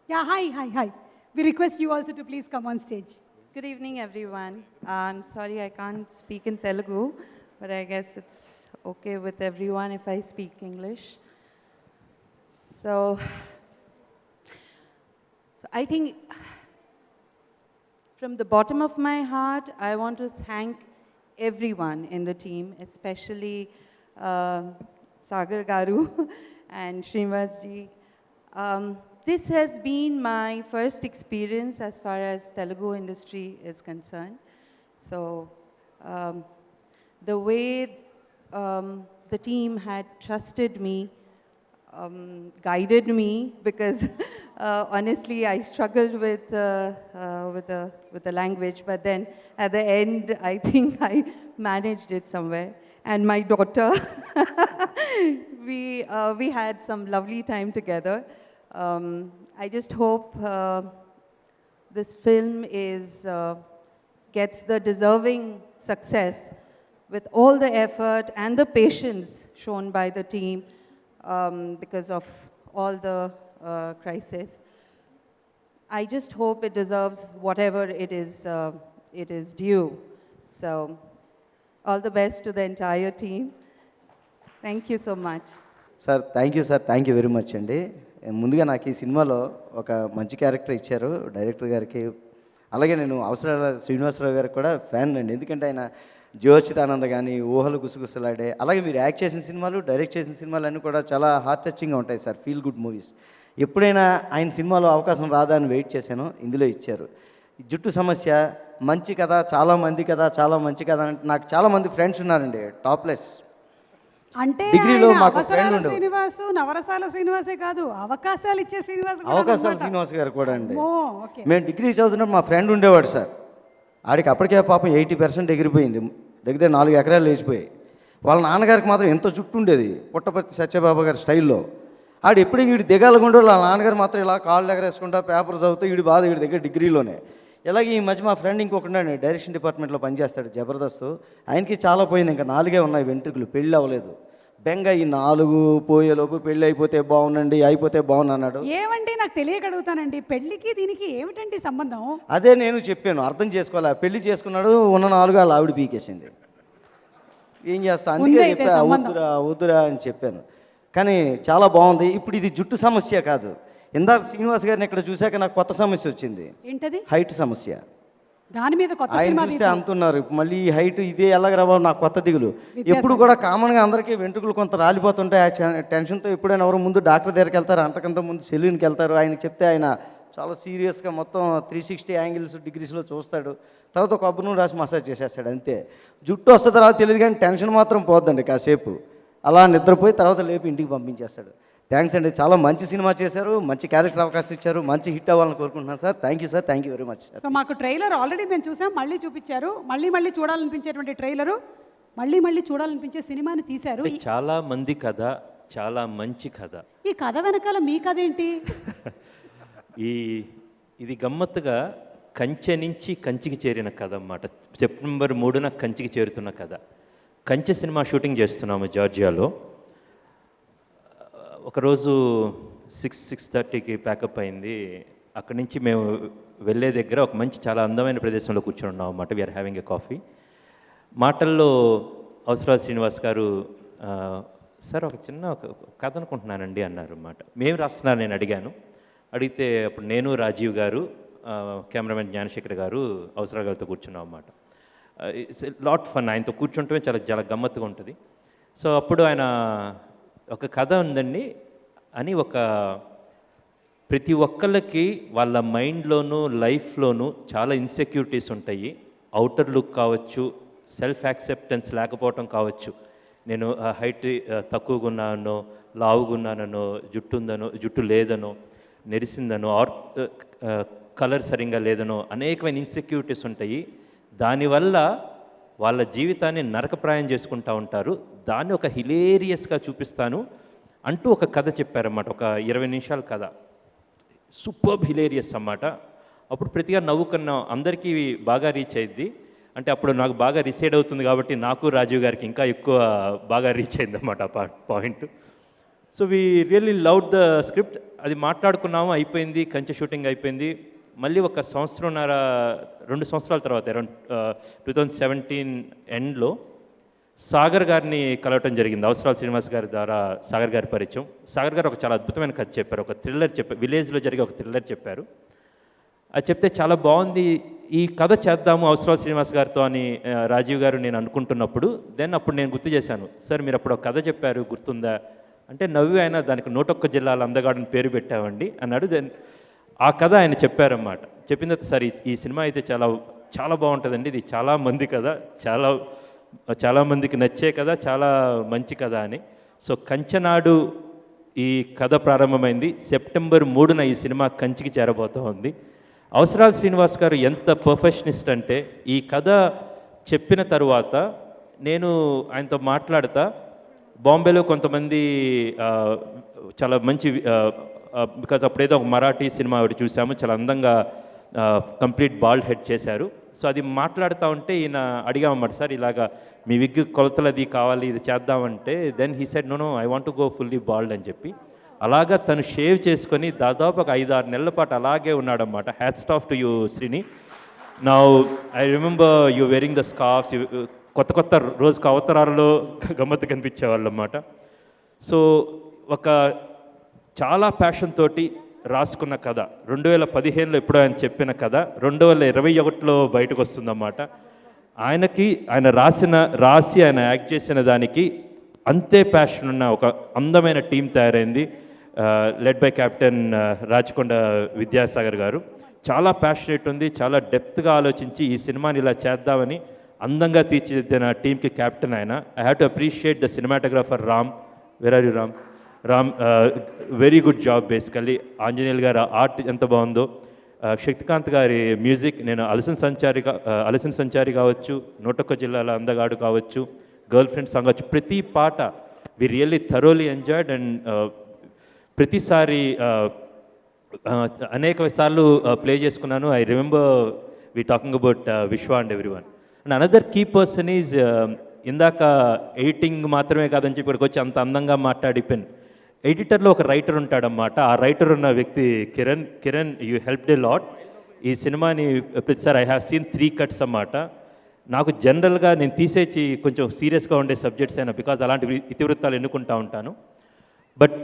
yeah, hi hi hi. We request you also to please come on stage. Good evening, everyone. I'm sorry I can't speak in Telugu, but I guess it's okay with everyone if I speak English. So I think from the bottom of my heart, I want to thank everyone in the team, especially Sagar Garu and Srinivas ji. This has been my first experience as far as Telugu industry is concerned. So the way the team had trusted me, guided me, because honestly I struggled with the language, but then at the end I think I managed it somewhere. And my daughter, we had some lovely time together. I just hope this film gets the deserving success with all the effort and the patience shown by the team because of all the crisis. I just hope it deserves whatever it is due. So, all the best to the entire team. Thank you so much. Sir thank you very much అండి. ముందుగా నాకు ఈ సినిమాలో ఒక మంచి character ఇచ్చారు director గారికి. అలాగే నేను అవసరాల శ్రీనివాసరావు గారికి కూడా ఫ్యాన్ అండి. ఎందుకంటే ఆయన జ్యోచితానంద కానీ, ఊహలు గుసగుసలాడే, అలాగే మీరు యాక్ట్ చేసిన సినిమాలు, డైరెక్ట్ చేసిన సినిమాలు అన్నీ కూడా చాలా హార్ట్ టచింగ్గా ఉంటాయి సార్, ఫీల్ గుడ్ మూవీస్. ఎప్పుడైనా ఆయన సినిమాలో అవకాశం రాదా అని వెయిట్ చేశాను, ఇందులో ఇచ్చారు. జుట్టు సమస్య మంచి కథ, చాలా మంచి కథ అంటే నాకు చాలామంది ఫ్రెండ్స్ ఉన్నారండి టాప్లెస్. అంటే డిగ్రీలో ఆయన మాకు అవసరాల ఫ్రెండ్ ఉండేవాడు. శ్రీనివాసు నవరసాల శ్రీనివాసే కాదు, అవకాశాలు ఇచ్చే శ్రీనివాస్ కూడా అవకాశాలు అన్నమాట. శ్రీనివాస్ గారు కూడా అండి. ఓ, ఓకే. మేము డిగ్రీ చదువుతున్నప్పుడు మా ఫ్రెండ్ ఉండేవాడు సార్. ఆడికి అప్పటికే పాపం 80% ఎగిరిపోయింది, దగ్గర 4 ఎకరాలు లేచిపోయాయి. వాళ్ళ నాన్నగారికి మాత్రం ఎంతో జుట్టు ఉండేది, పుట్టపర్తి సత్యబాబా గారి స్టైల్లో. ఆడు ఎప్పుడు వీడి దిగాలకుండా వాళ్ళ నాన్నగారు మాత్రం ఇలా కాళ్ళు ఎగరేసుకుంటా పేపర్ చదువుతూ వీడి బాధ వీడి దగ్గర డిగ్రీలోనే. ఇలాగే ఈ మధ్య మా ఫ్రెండ్ ఇంకొకటి డైరెక్షన్ డిపార్ట్మెంట్లో పనిచేస్తాడు, జబర్దస్త్. ఆయనకి చాలా పోయింది, ఇంకా 4 ఉన్నాయి వెంట్రుకలు, పెళ్ళి అవ్వలేదు. బెంగ ఈ 4 పోయేలోపు పెళ్ళి అయిపోతే బాగుండండి, అయిపోతే బాగుండు అన్నాడు. ఏమండి నాకు తెలియక అడుగుతానండి, పెళ్ళికి దీనికి ఏమిటండి సంబంధం? అదే నేను చెప్పాను, అర్థం చేసుకోవాలి. పెళ్లి చేసుకున్నాడు, ఉన్న 4 వాళ్ళ ఆవిడ పీకేసింది. ఏం చేస్తా, అందుకే ఉందే అయితే చెప్పా సంబంధం. వద్దురా అని చెప్పాను. కానీ చాలా బాగుంది. ఇప్పుడు ఇది జుట్టు సమస్య కాదు. ఇందాక శ్రీనివాస్ గారిని ఇక్కడ చూశాక నాకు కొత్త సమస్య వచ్చింది, ఏంటది? హైట్ సమస్య. దాని మీద కొత్త ఆయన సినిమా చూస్తే అంటున్నారు మళ్ళీ ఈ హైట్ ఇదే ఎలాగ బాబు, నాకు కొత్త దిగులు. ఎప్పుడు కూడా కామన్గా అందరికీ వెంట్రుకలు కొంత రాలిపోతుంటాయి, ఆ టెన్షన్తో ఎప్పుడైనా ఎవరు ముందు డాక్టర్ దగ్గరికి వెళ్తారు, అంతకంత ముందు సెలూన్కి వెళ్తారు. ఆయనకి చెప్తే ఆయన చాలా సీరియస్గా మొత్తం 360 యాంగిల్స్ డిగ్రీస్లో చూస్తాడు. తర్వాత ఒక కొబ్బరి నూనె రాసి మసాజ్ చేసేస్తాడు, అంతే. జుట్టు వస్తే తర్వాత తెలియదు కానీ టెన్షన్ మాత్రం పోద్దండి కాసేపు. అలా నిద్రపోయి తర్వాత లేపి ఇంటికి పంపించేస్తాడు. థ్యాంక్స్ అండి, చాలా మంచి సినిమా చేశారు, మంచి క్యారెక్టర్ అవకాశం ఇచ్చారు, మంచి హిట్ అవ్వాలని కోరుకుంటున్నాను sir. Thank you sir, thank you very much. So మాకు ట్రైలర్ ఆల్రెడీ మేము చూసాం, మళ్ళీ చూపించారు. మళ్ళీ చూడాలనిపించేటువంటి ట్రైలరు, మళ్ళీ చూడాలనిపించే సినిమాని తీశారు. చాలా మంది కథ, చాలా మంచి కథ. ఈ కథ వెనకాల మీ కథ ఏంటి? ఇది గమ్మత్తుగా కంచె నుంచి కంచికి చేరిన కథ అన్నమాట. సెప్టెంబర్ 3న కంచికి చేరుతున్న కథ. కంచె సినిమా షూటింగ్ చేస్తున్నాము జార్జియాలో. ఒకరోజు 6:30కి ప్యాకప్ అయింది. అక్కడి నుంచి మేము వెళ్ళే దగ్గర ఒక మంచి చాలా అందమైన ప్రదేశంలో కూర్చొని ఉన్నాం అన్నమాట. We're having a coffee. మాటల్లో అవసరాల శ్రీనివాస్ గారు, సార్ ఒక కథ అనుకుంటున్నానండి అన్నారు అన్నమాట. మేము రాస్తున్నారు నేను అడిగాను. అడిగితే అప్పుడు నేను, రాజీవ్ గారు, కెమెరామెన్ జ్ఞానశేఖర్ గారు అవసరాల గారితో కూర్చున్నాం అన్నమాట. It's lot fun. ఆయనతో కూర్చుంటే చాలా గమ్మత్తుగా ఉంటుంది. సో అప్పుడు ఆయన ఒక కథ ఉందండి అని, ప్రతి ఒక్కళ్ళకి వాళ్ళ మైండ్లోనూ లైఫ్లోనూ చాలా ఇన్సెక్యూరిటీస్ ఉంటాయి. అవుటర్ లుక్ కావచ్చు, సెల్ఫ్ యాక్సెప్టెన్స్ లేకపోవటం కావచ్చు. నేను హైట్ తక్కువగా ఉన్నానో, లావుగా ఉన్నానో, జుట్టు లేదనో, నెరిసిందనో, కలర్ సరిగ్గా లేదనో అనేకమైన ఇన్సెక్యూరిటీస్ ఉంటాయి. దానివల్ల వాళ్ళ జీవితాన్ని నరకప్రాయం చేసుకుంటూ ఉంటారు. దాన్ని ఒక హిలేరియస్గా చూపిస్తాను అంటూ ఒక కథ చెప్పారన్నమాట. ఒక 20 నిమిషాల కథ, సూపర్బ్ హిలేరియస్ అన్నమాట. అప్పుడు ప్రతిగా నవ్వుకున్నాం. అందరికీ బాగా రీచ్ అయింది. అంటే అప్పుడు నాకు బాగా రిసైడ్ అవుతుంది కాబట్టి నాకు, రాజీవ్ గారికి ఇంకా ఎక్కువ బాగా రీచ్ అయిందన్నమాట ఆ point. So we really love the script. అది మాట్లాడుకున్నాము, అయిపోయింది. కంచె షూటింగ్ అయిపోయింది. మళ్ళీ ఒక 2 సంవత్సరాల తర్వాత అరౌండ్ 2017 ఎండ్లో సాగర్ గారిని కలవటం జరిగింది. అవసరాల శ్రీనివాస్ గారి ద్వారా సాగర్ గారి పరిచయం. సాగర్ గారు ఒక చాలా అద్భుతమైన కథ చెప్పారు, ఒక థ్రిల్లర్ చెప్పారు, విలేజ్లో జరిగే ఒక థ్రిల్లర్ చెప్పారు. అది చెప్తే చాలా బాగుంది, ఈ కథ చేద్దాము అవసరాల శ్రీనివాస్ గారితో అని రాజీవ్ గారు నేను అనుకుంటున్నప్పుడు అప్పుడు నేను గుర్తు చేశాను, సార్ మీరు అప్పుడు ఒక కథ చెప్పారు గుర్తుందా అంటే, నవ్వి ఆయన దానికి 101 జిల్లాల అందగాడని పేరు పెట్టామండి అన్నాడు. ఆ కథ ఆయన చెప్పారన్నమాట. చెప్పిన తర్వాత సార్ ఈ సినిమా అయితే చాలా బాగుంటుందండి, ఇది చాలా మంది కథ, చాలా మందికి నచ్చే కథ, చాలా మంచి కథ అని. సో కంచనాడు ఈ కథ ప్రారంభమైంది. సెప్టెంబర్ 3న ఈ సినిమా కంచికి చేరబోతూ ఉంది. అవసరాల శ్రీనివాస్ గారు ఎంత పర్ఫెక్షనిస్ట్ అంటే, ఈ కథ చెప్పిన తరువాత నేను ఆయనతో మాట్లాడతా, బాంబేలో కొంతమంది చాలా మంచి, బికాజ్ అప్పుడేదో ఒక మరాఠీ సినిమా ఒకటి చూసాము, చాలా అందంగా కంప్లీట్ బాల్డ్ హెడ్ చేశారు. సో అది మాట్లాడుతూ ఉంటే ఈయన అడిగామన్నమాట, సార్ ఇలాగా మీ విగ్ కొలతలు అది కావాలి, ఇది చేద్దామంటే then he said no I want to go fully bald అని చెప్పి. అలాగా తను షేవ్ చేసుకొని దాదాపు ఒక 5-6 నెలల పాటు అలాగే ఉన్నాడన్నమాట. Hats off to you Srini. Now I remember you wearing the scarfs, కొత్త కొత్త రోజుకు అవతారాలలో గమ్మత్తు కనిపించేవాళ్ళు అన్నమాట. సో ఒక చాలా ప్యాషన్ తోటి రాసుకున్న కథ 2015లో ఎప్పుడో ఆయన చెప్పిన కథ 2021లో బయటకు వస్తుందన్నమాట. ఆయన రాసి ఆయన యాక్ట్ చేసిన దానికి అంతే ప్యాషన్ ఉన్న ఒక అందమైన టీం తయారైంది, led by captain Rachakonda Vidyasagar గారు. చాలా ప్యాషనేట్ ఉంది, చాలా డెప్త్గా ఆలోచించి ఈ సినిమాని ఇలా చేద్దామని అందంగా తీర్చిదిద్దిన టీంకి కెప్టెన్ ఆయన. I have to appreciate the cinematographer Ram. Where are you Ram? Ram very good job basically. Anjaneyulu గారు ఆర్ట్ ఎంత బాగుందో, శక్తికాంత్ గారి మ్యూజిక్, నేను అలసిన సంచారి కావచ్చు, 101 జిల్లాల అందగాడు కావచ్చు, గర్ల్ ఫ్రెండ్ సాంగ్ కావచ్చు, ప్రతి పాట we really thoroughly enjoyed. And ప్రతిసారి అనేక సార్లు ప్లే చేసుకున్నాను. I remember we talking about Vishwa and everyone. And another key person is, ఇందాక ఎడిటింగ్ మాత్రమే కాదని చెప్పి ఇక్కడికి వచ్చి అంత అందంగా మాట్లాడిపోయాను. ఎడిటర్లో ఒక రైటర్ ఉంటాడన్నమాట. ఆ రైటర్ ఉన్న వ్యక్తి Kiran you helped a lot. ఈ సినిమాని ప్రతిసారి ఐ హ్యావ్ సీన్ 3 cuts అన్నమాట. నాకు జనరల్గా నేను తీసేసి కొంచెం సీరియస్గా ఉండే సబ్జెక్ట్స్ అయినా, బికాజ్ అలాంటి ఇతివృత్తాలు ఎన్నుకుంటా ఉంటాను. బట్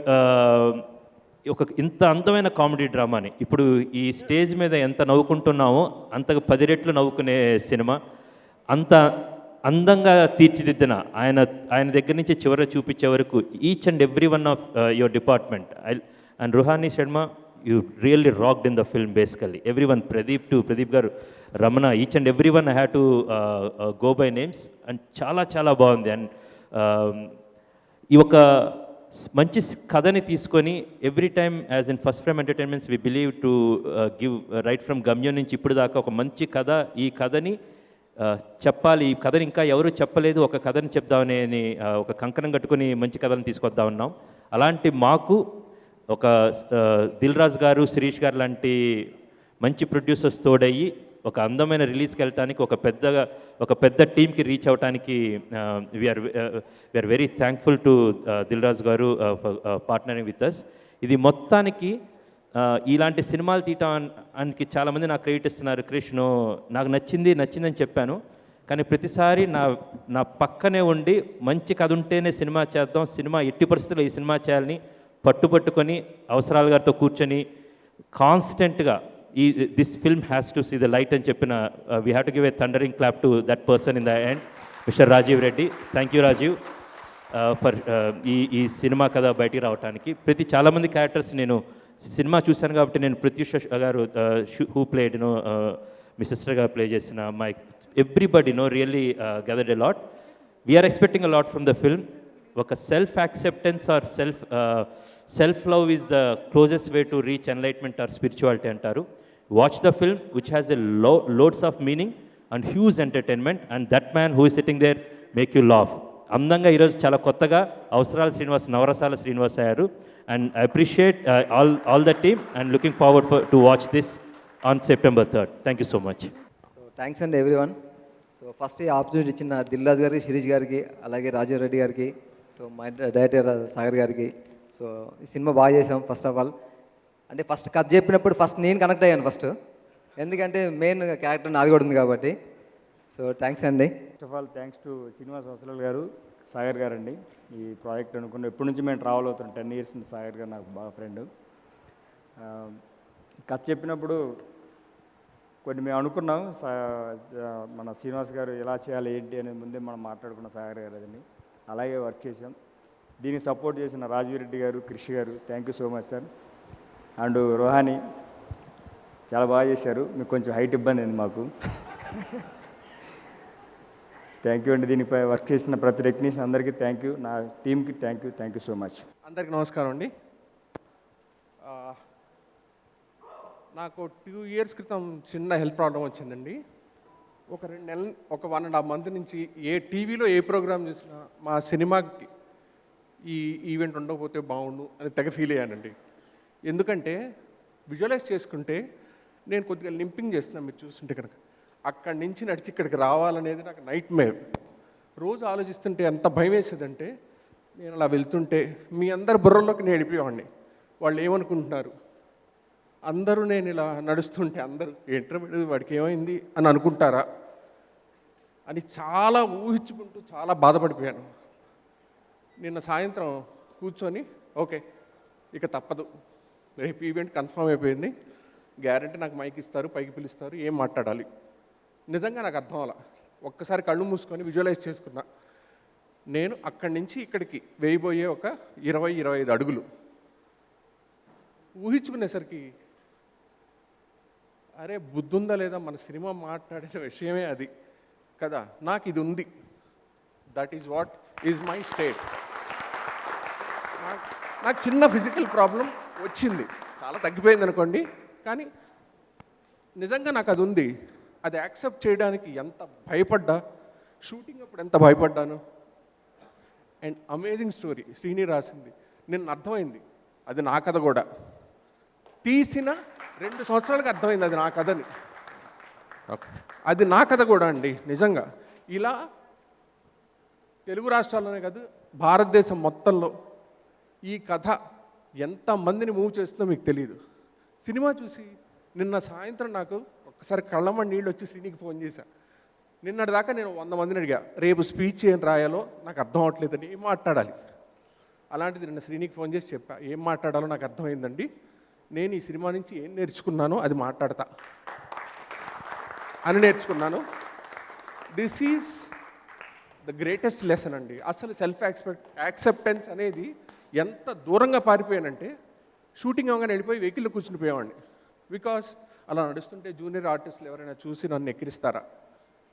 ఇంత అందమైన కామెడీ డ్రామాని ఇప్పుడు ఈ స్టేజ్ మీద ఎంత నవ్వుకుంటున్నామో అంతకు 10 రెట్లు నవ్వుకునే సినిమా, అంత అందంగా తీర్చిదిద్దిన ఆయన దగ్గర నుంచి చివర చూపించే వరకు each and every one of your department. And Ruhani Sharma, you really rocked in the film basically. Every one, Pradeep garu, Ramana, each and every one I have to go by names. And చాలా చాలా బాగుంది. అండ్ ఈ ఒక మంచి కథని తీసుకొని every time as in first frame entertainments we believe to give right from Gamyam నుంచి ఇప్పుడు దాకా ఒక మంచి కథ, ఈ కథని చెప్పాలి, ఈ కథని ఇంకా ఎవరు చెప్పలేదు, ఒక కథని చెప్దామని ఒక కంకణం కట్టుకొని మంచి కథని తీసుకొద్దా ఉన్నాం. అలాంటి మాకు ఒక దిల్ రాజు గారు, శిరీష్ గారు లాంటి మంచి ప్రొడ్యూసర్స్ తోడయ్యి ఒక అందమైన రిలీజ్కి వెళ్ళటానికి ఒక పెద్ద టీంకి రీచ్ అవడానికి we are very thankful to Dil Raju garu partnering with us. ఇది మొత్తానికి ఇలాంటి సినిమాలు తీయటానికి చాలామంది నాకు క్రెడిట్ ఇస్తున్నారు. కృష్ణ నాకు నచ్చిందని చెప్పాను, కానీ ప్రతిసారి నా పక్కనే ఉండి మంచి కథ ఉంటేనే సినిమా చేద్దాం, సినిమా ఎట్టి పరిస్థితుల్లో ఈ సినిమా చేయాలని పట్టుకొని అవసరాల గారితో కూర్చొని కాన్స్టెంట్గా this film has to see the light అని చెప్పిన we have to give a thundering clap to that person in the end, mister Rajeev Reddy. Thank you Rajeev for ఈ సినిమా కథ బయటికి రావడానికి. చాలామంది క్యారెక్టర్స్ నేను సినిమా చూశాను కాబట్టి నేను ప్రత్యూష గారు హూ ప్లేడ్ మీ సిస్టర్ గారు ప్లే చేసిన my everybody really gathered a lot. We are expecting a lot from the film. ఒక self acceptance or self love is the closest way to reach enlightenment or spirituality అంటారు. Watch the film which has a loads of meaning and huge entertainment, and that man who is sitting there make you laugh. అందంగా ఈరోజు చాలా కొత్తగా అవసరాల శ్రీనివాస్ నవరసాల శ్రీనివాస్ అయ్యారు. And I appreciate all the team and looking forward to watch this on September 3rd. Thank you so much. So thanks అండి everyone. So first ఈ opportunity ఇచ్చిన దిల్ రాజు గారికి, శిరీష్ గారికి, అలాగే రాజీవ్ రెడ్డి గారికి, సో మా డైరెక్టర్ సాగర్ గారికి. సో ఈ సినిమా బాగా చేసాం. ఫస్ట్ ఆఫ్ ఆల్ అంటే ఫస్ట్ కథ చెప్పినప్పుడు నేను కనెక్ట్ అయ్యాను ఫస్ట్, ఎందుకంటే మెయిన్ క్యారెక్టర్ నాది కూడా ఉంది కాబట్టి. సో థ్యాంక్స్ అండి. First of all thanks to Srinivas అవసరాలు గారు, సాగర్ గారు అండి. ఈ ప్రాజెక్ట్ అనుకున్న ఎప్పటి నుంచి మేము ట్రావెల్ అవుతున్నాం, 10 years నుంచి. సాగర్ గారు నాకు బాగా ఫ్రెండ్. కథ చెప్పినప్పుడు కొన్ని మేము అనుకున్నాం, మన శ్రీనివాస్ గారు ఎలా చేయాలి ఏంటి అనేది ముందే మనం మాట్లాడుకున్న సాగర్ గారు అదండి. అలాగే వర్క్ చేసాం. దీనికి సపోర్ట్ చేసిన Rajiv Reddy garu, Krish garu, thank you so much sir. And Rohani చాలా బాగా చేశారు. మీకు కొంచెం హైట్ ఇబ్బంది అయింది మాకు. థ్యాంక్ యూ అండి. దీనిపై వర్క్ చేసిన ప్రతి టెక్నీషియన్ అందరికీ థ్యాంక్ యూ, నా టీంకి థ్యాంక్ యూ సో మచ్. అందరికీ నమస్కారం అండి. నాకు 2 years క్రితం చిన్న హెల్త్ ప్రాబ్లం వచ్చిందండి. ఒక 2 నెలలు, ఒక 1.5 month నుంచి ఏ టీవీలో ఏ ప్రోగ్రామ్ చూసినా మా సినిమాకి ఈ ఈవెంట్ ఉండకపోతే బాగుండు అని తెగ ఫీల్ అయ్యానండి. ఎందుకంటే విజువలైజ్ చేసుకుంటే నేను కొద్దిగా లింపింగ్ చేస్తున్నాను, మీరు చూస్తుంటే కనుక అక్కడి నుంచి నడిచి ఇక్కడికి రావాలనేది నాకు నైట్ మేర్. రోజు ఆలోచిస్తుంటే ఎంత భయం వేసేదంటే నేను అలా వెళ్తుంటే మీ అందరి బుర్రల్లోకి నేను వెళ్ళిపోయేవాడిని. వాళ్ళు ఏమనుకుంటున్నారు, అందరూ నేను ఇలా నడుస్తుంటే అందరూ ఏంట్రా వాడికి ఏమైంది అని అనుకుంటారా అని చాలా ఊహించుకుంటూ చాలా బాధపడిపోయాను. నిన్న సాయంత్రం కూర్చొని ఓకే ఇక తప్పదు, రేపు ఈవెంట్ కన్ఫర్మ్ అయిపోయింది, గ్యారంటీ నాకు మైక్ ఇస్తారు, పైకి పిలుస్తారు, ఏం మాట్లాడాలి. నిజంగా నాకు అర్థం అలా ఒక్కసారి కళ్ళు మూసుకొని విజువలైజ్ చేసుకున్నా. నేను అక్కడి నుంచి ఇక్కడికి వేయబోయే ఒక 20-25 అడుగులు ఊహించుకునేసరికి అరే బుద్ధుందా లేదా, మన సినిమా మాట్లాడిన విషయమే అది కదా, నాకు ఇది ఉంది, that is what is my state. నాకు చిన్న ఫిజికల్ ప్రాబ్లం వచ్చింది, చాలా తగ్గిపోయింది అనుకోండి, కానీ నిజంగా నాకు అది ఉంది. అది యాక్సెప్ట్ చేయడానికి ఎంత భయపడ్డా, షూటింగ్ అప్పుడు ఎంత భయపడ్డాను. అండ్ అమేజింగ్ స్టోరీ శ్రీని రాసింది. నిన్న అర్థమైంది అది నా కథ కూడా. తీసిన 2 సంవత్సరాలకు అర్థమైంది అది నా కథని. ఓకే, అది నా కథ కూడా అండి. నిజంగా ఇలా తెలుగు రాష్ట్రాల్లోనే కాదు, భారతదేశం మొత్తంలో ఈ కథ ఎంతమందిని మూవ్ చేస్తుందో మీకు తెలియదు. సినిమా చూసి నిన్న సాయంత్రం నాకు ఒక్కసారి కళ్ళమ్మ నీళ్ళు వచ్చి శ్రీనికి ఫోన్ చేశా. నిన్నటి దాకా నేను 100 మందిని అడిగా, రేపు స్పీచ్ ఏం రాయాలో నాకు అర్థం అవట్లేదండి, ఏం మాట్లాడాలి. అలాంటిది నిన్న శ్రీనికి ఫోన్ చేసి చెప్పా, ఏం మాట్లాడాలో నాకు అర్థమైందండి, నేను ఈ సినిమా నుంచి ఏం నేర్చుకున్నానో అది మాట్లాడతా అని నేర్చుకున్నాను. This is the greatest lesson అండి. అసలు సెల్ఫ్ యాక్సెప్టెన్స్ అనేది ఎంత దూరంగా పారిపోయానంటే, షూటింగ్ అవగానే వెళ్ళిపోయి వెహికల్లో కూర్చుని పోయేవాడిని. బికాస్ అలా నడుస్తుంటే జూనియర్ ఆర్టిస్టులు ఎవరైనా చూసి నన్ను ఎక్కిరిస్తారా,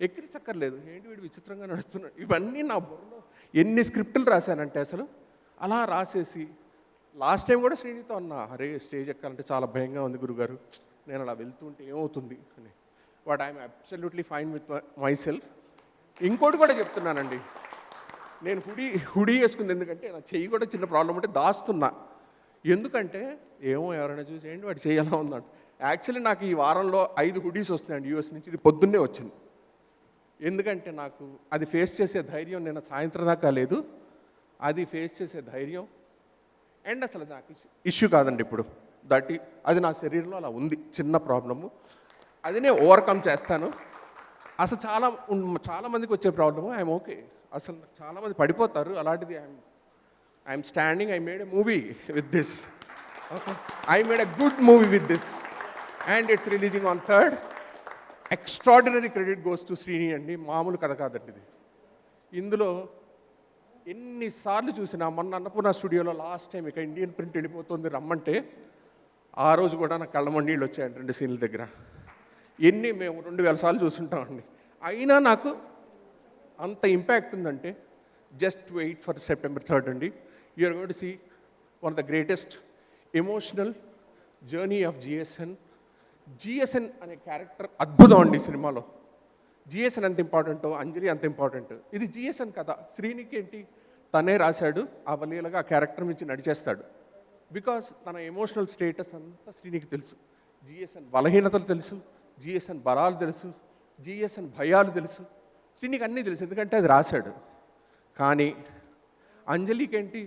ఎక్కిరించక్కర్లేదు, ఏంటి వీడు విచిత్రంగా నడుస్తున్నాడు. ఇవన్నీ నా బుర్రలో ఎన్ని స్క్రిప్టులు రాశానంటే అసలు అలా రాసేసి లాస్ట్ టైం కూడా శ్రీనితో అన్నా, అరే స్టేజ్ ఎక్కాలంటే చాలా భయంగా ఉంది గురుగారు, నేను అలా వెళ్తుంటే ఏమవుతుంది అని. But I'm absolutely fine with my self. ఇంకోటి కూడా చెప్తున్నానండి, నేను హుడీ వేసుకుంది ఎందుకంటే నా చెయ్యి కూడా చిన్న ప్రాబ్లం ఉంటే దాస్తున్నా. ఎందుకంటే ఏమో ఎవరైనా చూసి ఏంటి వాడు చేయాలా ఉందంట. యాక్చువల్లీ నాకు ఈ వారంలో 5 హుడీస్ వస్తున్నాయండి యూఎస్ నుంచి, ఇది పొద్దున్నే వచ్చింది. ఎందుకంటే నాకు అది ఫేస్ చేసే ధైర్యం నిన్న సాయంత్రం దాకా లేదు. అది ఫేస్ చేసే ధైర్యం అండ్ అసలు నాకు ఇష్యూ కాదండి ఇప్పుడు, అది నా శరీరంలో అలా ఉంది, చిన్న ప్రాబ్లము, అది నేను ఓవర్కమ్ చేస్తాను. అసలు చాలా మందికి వచ్చే ప్రాబ్లము, ఐఎమ్ ఓకే. అసలు చాలామంది పడిపోతారు, అలాంటిది I'm standing. I made a movie with this. Okay, I made a good movie with this and it's releasing on 3rd. Extraordinary credit goes to Srini అండి, మామూలు కథ కాదండి ఇది. ఇందులో ఎన్నిసార్లు చూసినా, మొన్న అన్నపూర్ణ స్టూడియోలో లాస్ట్ టైం ఇక ఇండియన్ ప్రింట్ వెళ్ళిపోతుంది రమ్మంటే, ఆ రోజు కూడా నాకు కళ్ళమండీళ్ళు వచ్చాయండి 2 సీన్ల దగ్గర. మేము 2000 సార్లు చూస్తుంటామండి, అయినా నాకు అంత ఇంపాక్ట్ ఉందంటే just wait for September 3rd అండి. You're going to see one of the greatest emotional journey of GSN. GSN అనే క్యారెక్టర్ అద్భుతం అండి సినిమాలో. జిఎస్ఎన్ ఎంత ఇంపార్టెంటో అంజలి అంత ఇంపార్టెంట్. ఇది జిఎస్ఎన్ కథ. శ్రీనికి ఏంటి, తనే రాశాడు, అవలీలగా ఆ క్యారెక్టర్ నుంచి నడిచేస్తాడు. బికాస్ తన ఎమోషనల్ స్టేటస్ అంతా శ్రీనికి తెలుసు. జిఎస్ఎన్ బలహీనతలు తెలుసు, జిఎస్ఎన్ బలాలు తెలుసు, జిఎస్ఎన్ భయాలు తెలుసు, శ్రీనికి అన్నీ తెలుసు, ఎందుకంటే అది రాశాడు. కానీ అంజలికి ఏంటి,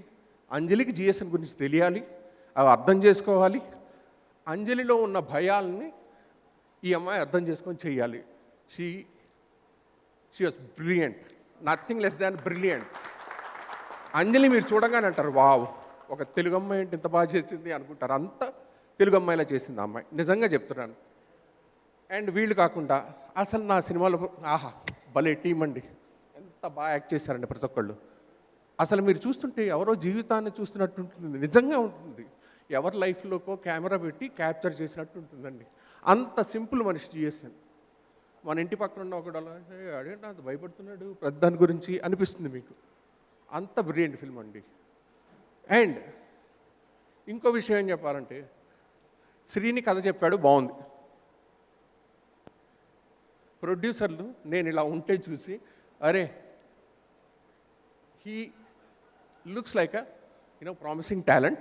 అంజలికి జిఎస్ఎన్ గురించి తెలియాలి, అవి అర్థం చేసుకోవాలి. అంజలిలో ఉన్న భయాల్ని ఈ అమ్మాయి అర్థం చేసుకొని చెయ్యాలి. She was brilliant, nothing less than brilliant. Anjali మీరు చూడగానే అంటారు, వావ్, ఒక తెలుగు అమ్మాయి ఏంటి ఇంత బాగా చేసింది అనుకుంటారు. అంత తెలుగు అమ్మాయిలా చేసింది ఆ అమ్మాయి, నిజంగా చెప్తున్నాను. అండ్ వీళ్ళు కాకుండా అసలు నా సినిమాలో ఆహా భలే టీం అండి, ఎంత బాగా యాక్ట్ చేశారండి ప్రతి ఒక్కళ్ళు. అసలు మీరు చూస్తుంటే ఎవరో జీవితాన్ని చూస్తున్నట్టు ఉంటుంది, నిజంగా ఉంటుంది. ఎవరి లైఫ్లోకో కెమెరా పెట్టి క్యాప్చర్ చేసినట్టు ఉంటుందండి. అంత సింపుల్ మనిషి జిఎస్ఎన్. మన ఇంటి పక్కన ఉన్న ఒకడు అలా అదేంటి అంత భయపడుతున్నాడు ప్రతి దాని గురించి అనిపిస్తుంది మీకు. అంత బ్రిలియంట్ ఫిల్మ్ అండి. అండ్ ఇంకో విషయం ఏం చెప్పాలంటే, శ్రీని కథ చెప్పాడు, బాగుంది. ప్రొడ్యూసర్లు నేను ఇలా ఉంటే చూసి, అరే he looks like promising talent,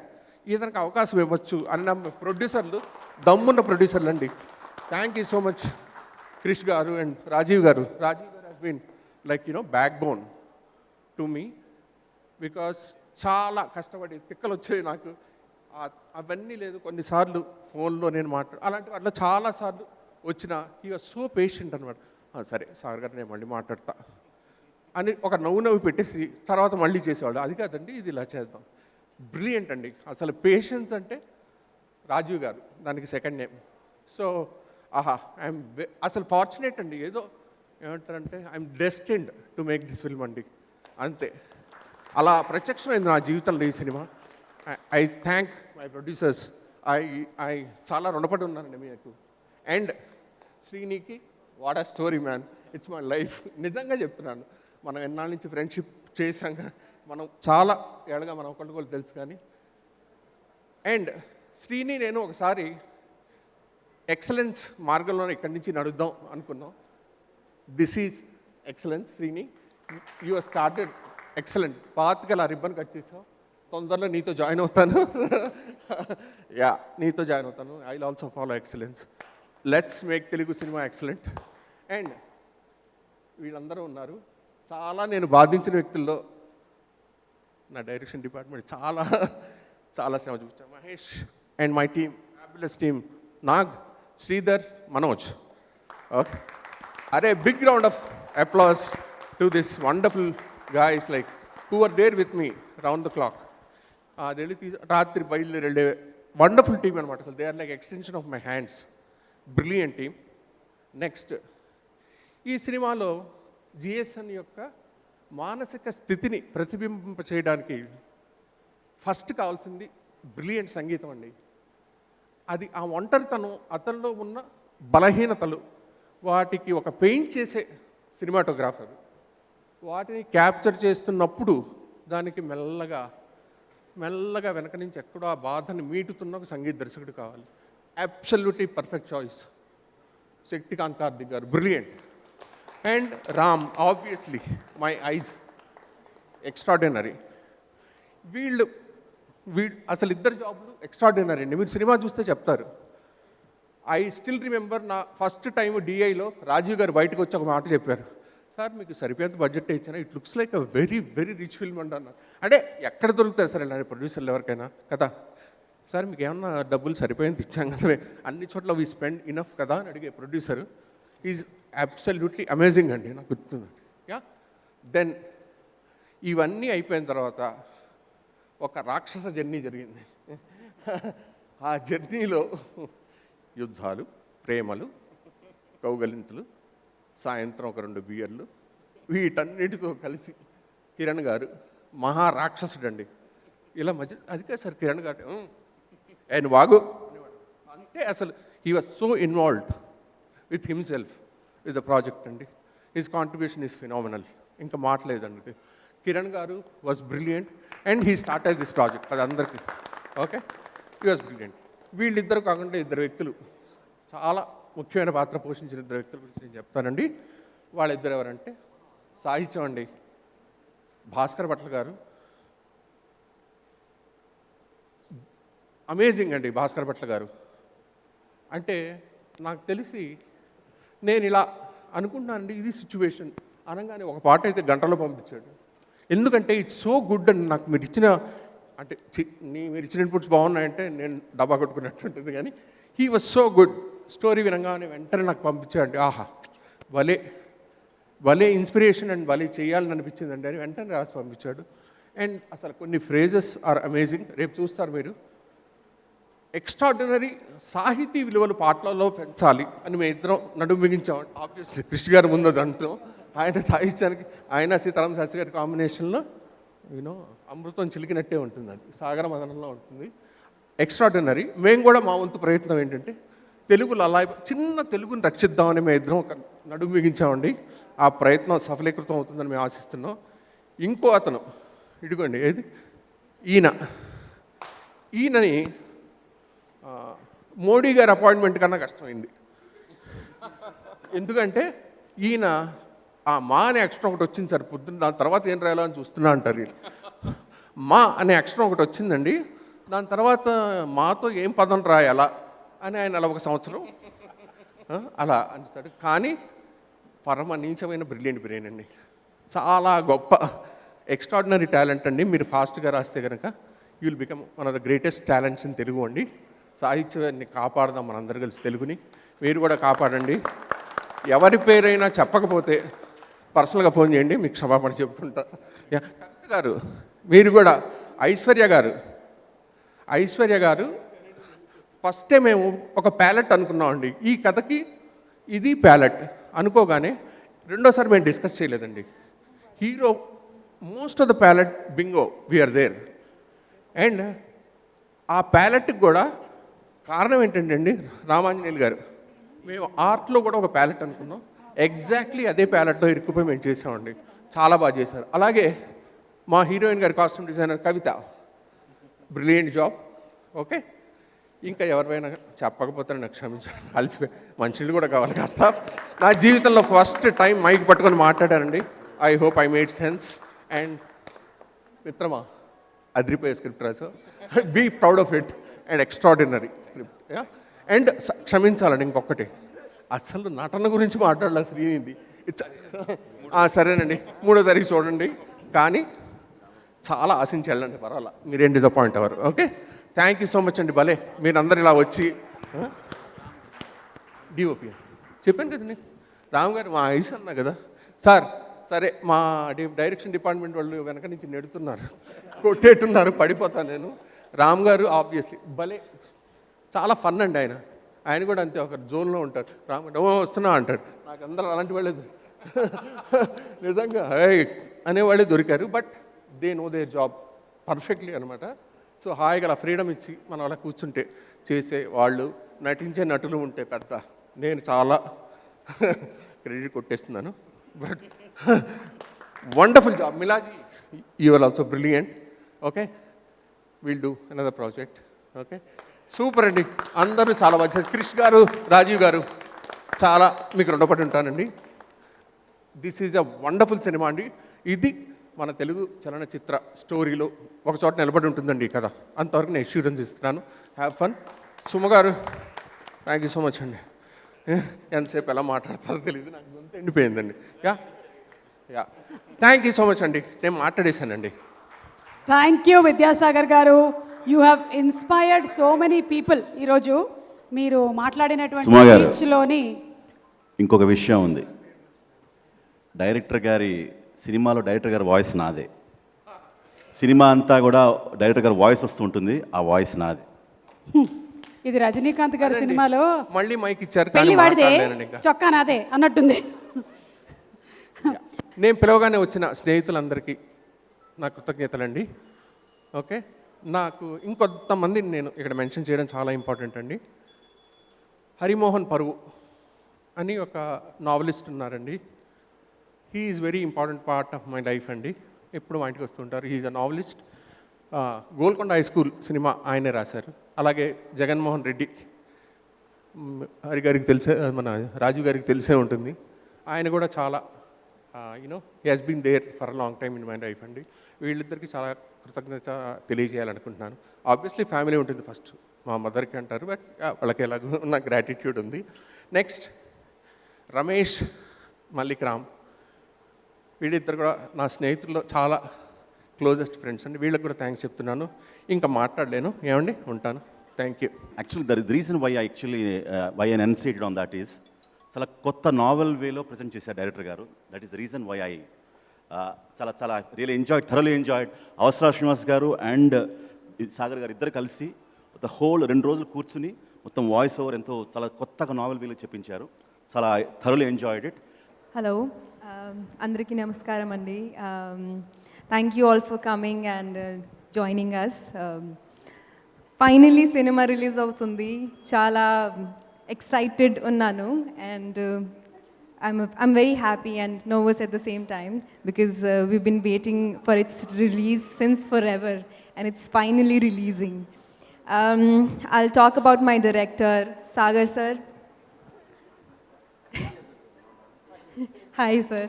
ఇతనికి అవకాశం ఇవ్వచ్చు అన్న ప్రొడ్యూసర్లు, దమ్మున్న ప్రొడ్యూసర్లు అండి. Thank you so much Krish గారు అండ్ రాజీవ్ గారు. రాజీవ్ గారు has been like backbone to me, because చాలా కష్టపడి తిక్కలు వచ్చాయి నాకు. అవన్నీ లేదు. కొన్నిసార్లు ఫోన్లో నేను అలాంటివి అట్లా చాలాసార్లు వచ్చిన ఈ వాజ్ సో పేషెంట్ అనమాట. సరే సాగర్ గారు నేను మళ్ళీ మాట్లాడతా అని ఒక నవ్వు పెట్టేసి తర్వాత మళ్ళీ చేసేవాళ్ళు. అది కాదండి, ఇది ఇలా చేద్దాం. బ్రిలియంట్ అండి. అసలు పేషెన్స్ అంటే రాజీవ్ గారు, దానికి సెకండ్ నేమ్. సో ఐఎమ్ అసలు ఫార్చునేట్ అండి. ఏదో ఏమంటారంటే I'm destined to make this film అండి, అంతే. అలా ప్రత్యక్షమైంది నా జీవితంలో ఈ cinema. I thank my producers. I చాలా రుణపడి ఉన్నానండి మీకు. అండ్ శ్రీనికి వాట్ ఆ story man, it's my life. నిజంగా చెప్తున్నాను, మనం ఎన్నాళ్ళ నుంచి ఫ్రెండ్షిప్ చేశాక, మనం చాలా ఏళ్ళగా మనం ఒకళ్ళకొకళ్ళు తెలుసు. కానీ అండ్ శ్రీని నేను ఒకసారి ఎక్సలెన్స్ మార్గంలో ఇక్కడి నుంచి నడుద్దాం అనుకున్నాం. This is excellence. Srini, you are started excellent. పాతగా రిబ్బన్ కట్ చేసావు. తొందరలో నీతో జాయిన్ అవుతాను. యా, నీతో జాయిన్ అవుతాను. I will also follow excellence. Let's make Telugu cinema excellent. And వీళ్ళందరూ ఉన్నారు. చాలా నేను బాధించిన వ్యక్తుల్లో నా డైరెక్షన్ డిపార్ట్మెంట్ చాలా చాలా శ్రమ చూపించాను. Mahesh and my team, fabulous team, Nag, Sridhar, Manoj. Okay, అరే big round of applause to this wonderful guys like who were there with me round the clock. రాత్రి బయలుదేరి వెళ్ళే వండర్ఫుల్ టీమ్ అనమాట. అసలు they are like extension of my hands. Brilliant team. Next, ఈ సినిమాలో GSN యొక్క మానసిక స్థితిని ప్రతిబింబింప చేయడానికి ఫస్ట్ కావాల్సింది బ్రిలియంట్ సంగీతం అండి. అది ఆ ఒంటరితనం, అతనిలో ఉన్న బలహీనతలు, వాటికి ఒక పెయింట్ చేసే సినిమాటోగ్రాఫర్, వాటిని క్యాప్చర్ చేస్తున్నప్పుడు దానికి మెల్లగా మెల్లగా వెనక నుంచి ఎక్కడో ఆ బాధని మీటుతున్న ఒక సంగీత దర్శకుడు కావాలి. Absolutely perfect choice Shaktikanth Karthik garu, brilliant. And Ram, obviously my eyes, extraordinary. వీళ్ళు అసలు ఇద్దరు జాబులు ఎక్స్ట్రాడినరీ అండి. మీరు సినిమా చూస్తే చెప్తారు. ఐ స్టిల్ రిమెంబర్ నా ఫస్ట్ టైం డిఐలో రాజీవ్ గారు బయటకు వచ్చి ఒక మాట చెప్పారు. సార్ మీకు సరిపోయేంత బడ్జెట్ ఇచ్చాను, it looks like a very very rich film అండి అన్నారు. అంటే ఎక్కడ దొరుకుతారు సార్ ఇలాంటి ప్రొడ్యూసర్లు ఎవరికైనా కదా? సార్ మీకు ఏమన్నా డబ్బులు సరిపోయేంత ఇచ్చాం కదా, అన్ని చోట్ల వీ స్పెండ్ ఇనఫ్ కదా అని అడిగే ప్రొడ్యూసర్ ఈజ్ అబ్సల్యూట్లీ అమేజింగ్ అండి, నాకు గుర్తుంది. యా, దెన్ ఇవన్నీ అయిపోయిన తర్వాత ఒక రాక్షస జర్నీ జరిగింది. ఆ జర్నీలో యుద్ధాలు, ప్రేమలు, కౌగలింతులు, సాయంత్రం ఒక 2 బియర్లు, వీటన్నిటితో కలిసి కిరణ్ గారు మహారాక్షసుడు అండి. ఇలా మధ్య అదికే సార్ కిరణ్ గారు ఆయన వాగు అంటే అసలు he was so involved with himself with the project అండి. హిస్ కాంట్రిబ్యూషన్ ఈజ్ ఫినామినల్, ఇంకా మాట్లేదండి. కిరణ్ గారు was brilliant and he started this project. అది అందరికీ ఓకే, హీ వాజ్ బ్రిలియంట్. వీళ్ళిద్దరు కాకుండా 2 వ్యక్తులు చాలా ముఖ్యమైన పాత్ర పోషించిన 2 వ్యక్తుల గురించి నేను చెప్తానండి. వాళ్ళిద్దరు ఎవరంటే సాహిత్యం అండి. భాస్కర్ భట్ల గారు అమేజింగ్ అండి. భాస్కర్ భట్ల గారు అంటే నాకు తెలిసి నేను ఇలా అనుకుంటున్నానండి, ఇది సిచ్యువేషన్ అనగానే ఒక పాట అయితే గంటలో పంపించాడు. ఎందుకంటే ఇట్స్ సో గుడ్ అండి. నాకు మీరు ఇచ్చిన అంటే మీరు ఇచ్చిన ఇన్పుట్స్ బాగున్నాయంటే నేను డబ్బా కొట్టుకున్నట్టుంటుంది. కానీ he was so good. Story వినగానే వెంటనే నాకు పంపించాడండి. ఆహా, భలే భలే ఇన్స్పిరేషన్ అండ్ భలే చేయాలని అనిపించిందండి అని వెంటనే రాసి పంపించాడు. అండ్ అసలు కొన్ని ఫ్రేజెస్ ఆర్ అమేజింగ్. రేపు చూస్తారు మీరు. ఎక్స్ట్రాడినరీ సాహితీ విలువలు పాటలలో పెంచాలి అని మేము ఇద్దరం నడుము బిగించామండి. ఆబ్వియస్లీ కృష్ణ గారు ముందు దాంట్లో ఆయన సాహిత్యానికి, ఆయన సీతారామ శాస్త్రి గారి కాంబినేషన్లో అమృతం చిలికినట్టే ఉంటుంది. అది సాగర మదనంలో ఉంటుంది. ఎక్స్ట్రాడినరీ. మేము కూడా మా వంతు ప్రయత్నం ఏంటంటే తెలుగులో అలా చిన్న తెలుగుని రక్షిద్దామని మేము ఇద్దరం ఒక నడుము బిగించామండి. ఆ ప్రయత్నం సఫలీకృతం అవుతుందని మేము ఆశిస్తున్నాం. ఇంకో అతను ఇదిగోండి, ఏది ఈయనని మోడీ గారి అపాయింట్మెంట్ కన్నా కష్టమైంది. ఎందుకంటే ఈయన మా అనే అక్షరం ఒకటి వచ్చింది సార్ పొద్దున్న, దాని తర్వాత ఏం రాయాలో అని చూస్తున్నా అంటారు. ఈయన మా అనే అక్షరం ఒకటి వచ్చిందండి, దాని తర్వాత మాతో ఏం పదం రాయాలా అని ఆయన అలా 1 సంవత్సరం అలా అంటాడు. కానీ పరమ నీచమైన బ్రిలియంట్ బ్రెయిన్ అండి. చాలా గొప్ప ఎక్స్ట్రాడినరీ టాలెంట్ అండి. మీరు ఫాస్ట్గా రాస్తే కనుక you will become one of the greatest talents in Telugu అండి. సాహిత్యాన్ని కాపాడదాం మనందరూ కలిసి తెలుగుని. మీరు కూడా కాపాడండి. ఎవరి పేరైనా చెప్పకపోతే పర్సనల్గా ఫోన్ చేయండి, మీకు క్షమాపణ చెప్పుకుంటా. కవిత గారు, మీరు కూడా ఐశ్వర్య గారు ఫస్టే మేము ఒక ప్యాలెట్ అనుకున్నామండి. ఈ కథకి ఇది ప్యాలెట్ అనుకోగానే రెండోసారి మేము డిస్కస్ చేయలేదండి. Hero most of the palette bingo we're there. And ఆ ప్యాలెట్కి కూడా కారణం ఏంటంటే అండి, రామాంజనేయులు గారు, మేము ఆర్ట్లో కూడా ఒక ప్యాలెట్ అనుకున్నాం. ఎగ్జాక్ట్లీ అదే ప్యాలెట్లో ఇరుక్కుపోయి మేము చేసామండి. చాలా బాగా చేశారు. అలాగే మా హీరోయిన్ గారి కాస్ట్యూమ్ డిజైనర్ కవిత, బ్రిలియంట్ జాబ్. ఓకే, ఇంకా ఎవరివైనా చెప్పకపోతే నాకు క్షమించాను, అలసిపోయి మంచినీళ్ళు కూడా కావాలి కాస్త. నా జీవితంలో ఫస్ట్ టైం మైక్ పట్టుకొని మాట్లాడానండి. I hope I made sense. And మిత్రమా, అదిరిపోయే స్క్రిప్ట్ రాసు, be proud of it and extraordinary script. And క్షమించాలండి ఇంకొకటి, అసలు నటన గురించి మాట్లాడాలి శ్రీనిధి. ఇట్స్ సరేనండి, 3వ తారీఖు చూడండి, కానీ చాలా ఆశించి వెళ్ళండి, పర్వాలా, మీరేం డిసప్పాయింట్ అవ్వరు. Okay, thank you so much అండి. భలే మీరందరూ ఇలా వచ్చి డిఓపి చెప్పాను కదండి, రామ్ గారు మా ఐస్ అన్నా కదా సార్. సరే, మా డైరెక్షన్ డిపార్ట్మెంట్ వాళ్ళు వెనక నుంచి నెడుతున్నారు, కొట్టేట్టున్నారు, పడిపోతాను నేను. రామ్ గారు ఆబ్వియస్లీ భలే, చాలా ఫన్ అండి ఆయన కూడా అంతే, ఒక జోన్లో ఉంటారు. రామ్ గారు వస్తున్నా అంటాడు, నాకు అందరూ అలాంటి వాళ్ళే నిజంగా అనేవాళ్ళే దొరికారు. But they know their job perfectly అనమాట. సో హాయిగా అలా ఫ్రీడమ్ ఇచ్చి మనం అలా కూర్చుంటే చేసే వాళ్ళు, నటించే నటులు ఉంటే పెద్ద, నేను చాలా క్రెడిట్ కొట్టేస్తున్నాను. But wonderful job Milaji, you are also brilliant. Okay, will do another project. Okay, super అండి, అందరూ చాలా బాగా చేశారు. క్రిష్ గారు, రాజీవ్ గారు, చాలా మీకు రుణపడి ఉంటానండి. This is a wonderful cinema అండి. ఇది మన తెలుగు చలనచిత్ర స్టోరీలో ఒక చోట నిలబడి ఉంటుందండి ఈ కథ. అంతవరకు నేను అష్యూరెన్స్ ఇస్తున్నాను. Have fun. సుమ గారు, థ్యాంక్ యూ సో మచ్ అండి. ఎంతసేపు ఎలా మాట్లాడతారో తెలియదు, నాకు గొంతు ఎండిపోయిందండి. Yeah thank you so much అండి, నేను మాట్లాడేశానండి. Thank you Vidyasagar garu. You have inspired so many people. ఈరోజు మీరు మాట్లాడినటువంటి సుమా గారు, స్పీచ్లోని ఇంకొక విషయం ఉంది. సినిమాలో డైరెక్టర్ గారి వాయిస్ నాదే. సినిమా అంతా కూడా డైరెక్టర్ గారి వాయిస్ వస్తుంటుంది, ఆ వాయిస్ నాది. ఇది రజనీకాంత్ గారి సినిమాలో మళ్ళీ మైక్ ఇచ్చారు, పెళ్లి వాడిదే చొక్కా నాదే అన్నట్టుంది. నేను పిలవగానే వచ్చిన స్నేహితులందరికీ నా కృతజ్ఞతలండి. ఓకే, నాకు ఇంకొంతమందిని నేను ఇక్కడ మెన్షన్ చేయడం చాలా ఇంపార్టెంట్ అండి. హరిమోహన్ పరువు అని ఒక నావలిస్ట్ ఉన్నారండి. He is very important part of my life అండి. ఎప్పుడు మా ఇంటికి వస్తుంటారు. He is a novelist. Golconda high school cinema ఆయనే రాశారు. అలాగే జగన్మోహన్ రెడ్డి, హరి గారికి తెలిసే, మన రాజీవ్ గారికి తెలిసే ఉంటుంది. ఆయన కూడా చాలా you know he has been there for a long time in my life అండి. వీళ్ళిద్దరికీ చాలా కృతజ్ఞత తెలియజేయాలనుకుంటున్నాను. ఆబ్వియస్లీ ఫ్యామిలీ ఉంటుంది ఫస్ట్, మా మదర్కి అంటారు, బట్ వాళ్ళకి ఎలాగో నా గ్రాటిట్యూడ్ ఉంది. నెక్స్ట్ రమేష్, మల్లిక్ రామ్, వీళ్ళిద్దరు కూడా నా స్నేహితుల్లో చాలా క్లోజెస్ట్ ఫ్రెండ్స్ అండి. వీళ్ళకి కూడా థ్యాంక్స్ చెప్తున్నాను. ఇంకా మాట్లాడలేను, ఏమండి, ఉంటాను. Thank you. Actually the reason why I excited on that is, చాలా కొత్త నావెల్ వేలో ప్రజెంట్ చేశారు director garu. That is the reason why I చాలా really thoroughly enjoyed. Avasarala Srinivas garu and Sagar గారు ఇద్దరు కలిసి ద హోల్ 2 రోజులు కూర్చుని మొత్తం వాయిస్ ఓవర్ ఎంతో చాలా కొత్తగా నావెల్ వేలో చెప్పించారు. చాలా థరలీ ఎంజాయ్డ్ ఇట్. హలో, అందరికీ నమస్కారం అండి. Thank you all for coming and joining us. Finally cinema release అవుతుంది, చాలా ఎక్సైటెడ్ ఉన్నాను. And I'm very happy and nervous at the same time because we've been waiting for its release since forever and it's finally releasing. I'll talk about my director, Sagar sir. Hi sir.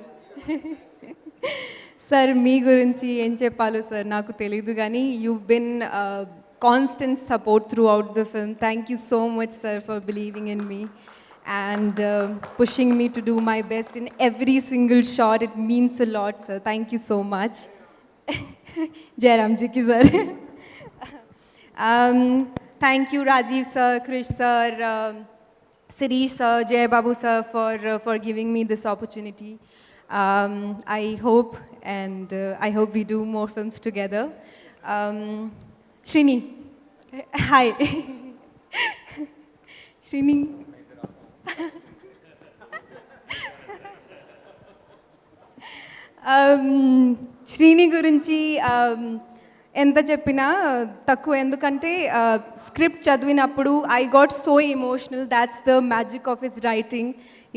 Sir, మీ గురించి ఏం చెప్పాలో sir నాకు తెలీదు కానీ you've been constant support throughout the film. Thank you so much sir for believing in me and pushing me to do my best in every single shot. It means a lot sir. Thank you so much. Jairam ji ki sir. Thank you, Rajiv sir, Krish sir, Sirish sir, Jay Babu sir for giving me this opportunity. I hope we do more films together. Srini, hi. Srini. Srini గురించి ఎంత చెప్పినా తక్కువ, ఎందుకంటే script చదివినప్పుడు I got so emotional. That's the magic of his writing.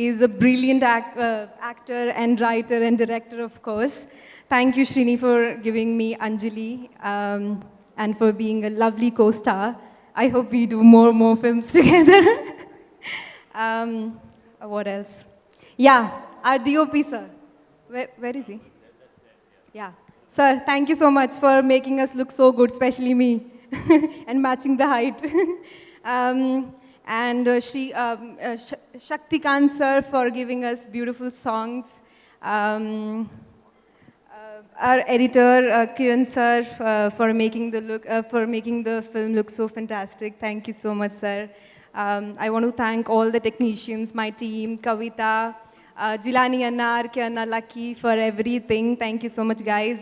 Is a brilliant actor and writer and director, of course. Thank you Srini for giving me Anjali and for being a lovely co-star. I hope we do more films together. What else? Yeah, our DOP sir. Where is he? Yeah. Sir, thank you so much for making us look so good, especially me, and matching the height. And Shaktikant sir for giving us beautiful songs. Our editor Kiran sir for making the film look so fantastic. Thank you so much, sir. I want to thank all the technicians, my team, Kavita, Jilani Anna, RK Anna, Lucky, for everything. Thank you so much, guys.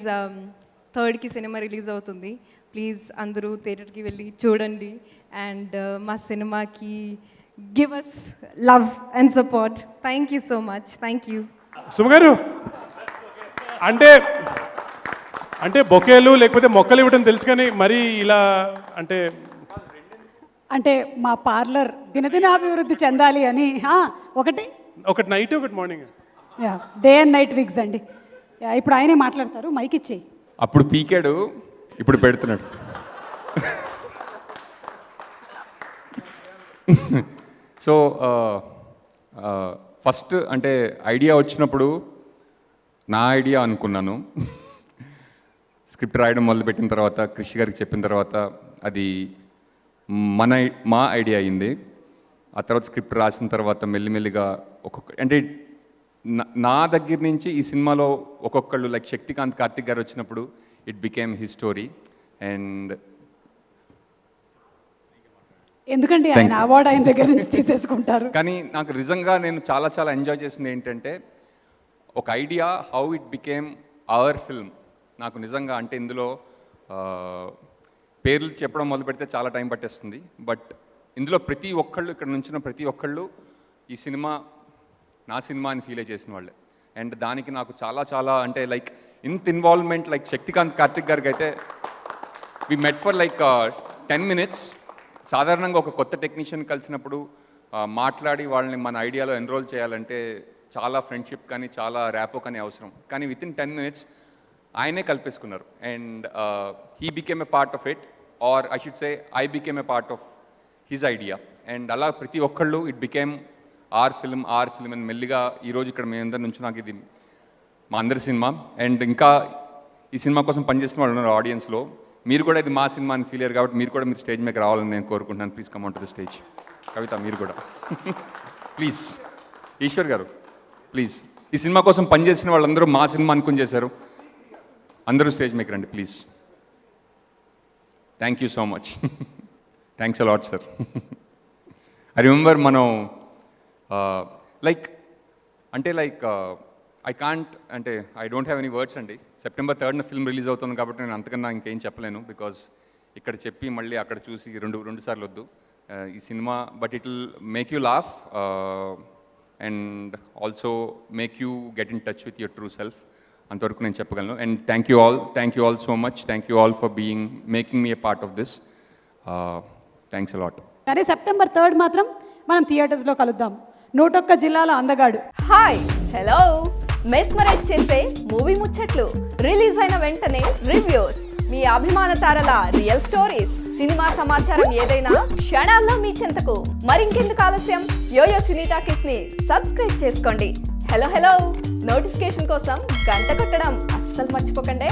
3rd ki cinema release avutundi. Please andaru theater ki velli chudandi and ma cinema ki give us love and support. Thank you so much. Thank you. సుమగారు, అంటే బొకేలు లేకపోతే మొక్కలు ఇవ్వడం తెలుసు, కానీ మరీ ఇలా అంటే మా పార్లర్ దినదినాభివృద్ధి చెందాలి అని ఒకటి నైట్ ఒకటి morning day and night wigs అండి. ఇప్పుడు ఆయనే మాట్లాడతారు, మైక్ ఇచ్చేయి. అప్పుడు పీకాడు, ఇప్పుడు పెడుతున్నాడు. సో ఫస్ట్ అంటే ఐడియా వచ్చినప్పుడు నా ఐడియా అనుకున్నాను. స్క్రిప్ట్ రాయడం మొదలుపెట్టిన తర్వాత కృషి గారికి చెప్పిన తర్వాత అది మా ఐడియా అయింది. ఆ తర్వాత స్క్రిప్ట్ రాసిన తర్వాత మెల్లిమెల్లిగా అంటే నా దగ్గర నుంచి ఈ సినిమాలో ఒక్కొక్కళ్ళు లైక్ శక్తికాంత్, కార్తిక్ గారు వచ్చినప్పుడు it became his story. And ఎందుకంటే ఆయన అవార్డు ఆయన దగ్గర నుంచి తీసేసుకుంటారు. కానీ నాకు నిజంగా నేను చాలా చాలా ఎంజాయ్ చేసింది ఏంటంటే ఒక idea how it became hour film. నాకు నిజంగా అంటే ఇందులో పేర్లు చెప్పడం మొదలు పెడితే చాలా టైం పట్టేస్తుంది. బట్ ఇందులో ప్రతి ఒక్కళ్ళు, ఇక్కడ నుంచిన ప్రతి ఒక్కళ్ళు ఈ సినిమా నా సినిమా అని ఫీల్ చేసిన వాళ్ళే. అండ్ దానికి నాకు చాలా చాలా అంటే లైక్ ఇంత ఇన్వాల్వ్మెంట్, లైక్ శక్తికాంత్, కార్తిక్ గారికి అయితే వి మెట్ ఫర్ లైక్ 10 minutes. సాధారణంగా ఒక కొత్త టెక్నీషియన్ కలిసినప్పుడు మాట్లాడి వాళ్ళని మన ఐడియాలో ఎన్రోల్ చేయాలంటే చాలా ఫ్రెండ్షిప్ కానీ చాలా ర్యాపో కానీ అవసరం. కానీ వితిన్ 10 minutes ఆయనే కలిపేసుకున్నారు. And he became a part of it, or I should say I became a part of his idea. And అలా ప్రతి ఒక్కళ్ళు ఇట్ బికేమ్ ఆర్ ఫిల్మ్ అని మెల్లిగా ఈరోజు ఇక్కడ మేమందరి నుంచి నాకు ఇది మా అందరి సినిమా. అండ్ ఇంకా ఈ సినిమా కోసం పనిచేసిన వాళ్ళు ఉన్నారు ఆడియన్స్లో. మీరు కూడా ఇది మా సినిమా అని ఫీల్ అయ్యారు కాబట్టి మీరు స్టేజ్ మీద రావాలని నేను కోరుకుంటున్నాను. Please come on to the stage. Kavitha, మీరు కూడా ప్లీజ్. ఈశ్వర్ గారు ప్లీజ్. ఈ సినిమా కోసం పనిచేసిన వాళ్ళందరూ మా సినిమా అనుకుని చేశారు. అందరూ స్టేజ్ మీకు రండి please. Thank you so much. Thanks a lot sir. I remember మనం I don't have any words అండి. September 3rd ఫిల్మ్ రిలీజ్ అవుతుంది కాబట్టి నేను అంతకన్నా ఇంకేం చెప్పలేను. బికాజ్ ఇక్కడ చెప్పి మళ్ళీ అక్కడ చూసి రెండు సార్లు వద్దు ఈ cinema. But it will make you laugh and also make you get in touch with your true self. అంతవరకు నేను చెప్పగలను. And thank you all so much. Thank you all for making me a part of this. Thanks a lot. కానీ September 3rd మాత్రం మనం థియేటర్స్లో కలుద్దాం. 101 జిల్లాల అందగాడు. Hi, hello. మెస్మరైజ్ చేసే మూవీ ముచ్చట్లు, రిలీజ్ అయిన వెంటనే రివ్యూస్, మీ అభిమాన తారల రియల్ స్టోరీస్, సినిమా సమాచారం ఏదైనా క్షణాల్లో మీ చెంతకు. మరింకెందుకు ఆలస్యం, యోయో సినీ టాకీస్ ని సబ్స్క్రైబ్ చేసుకోండి. హలో నోటిఫికేషన్ కోసం గంట కొట్టడం అస్సలు మర్చిపోకండి.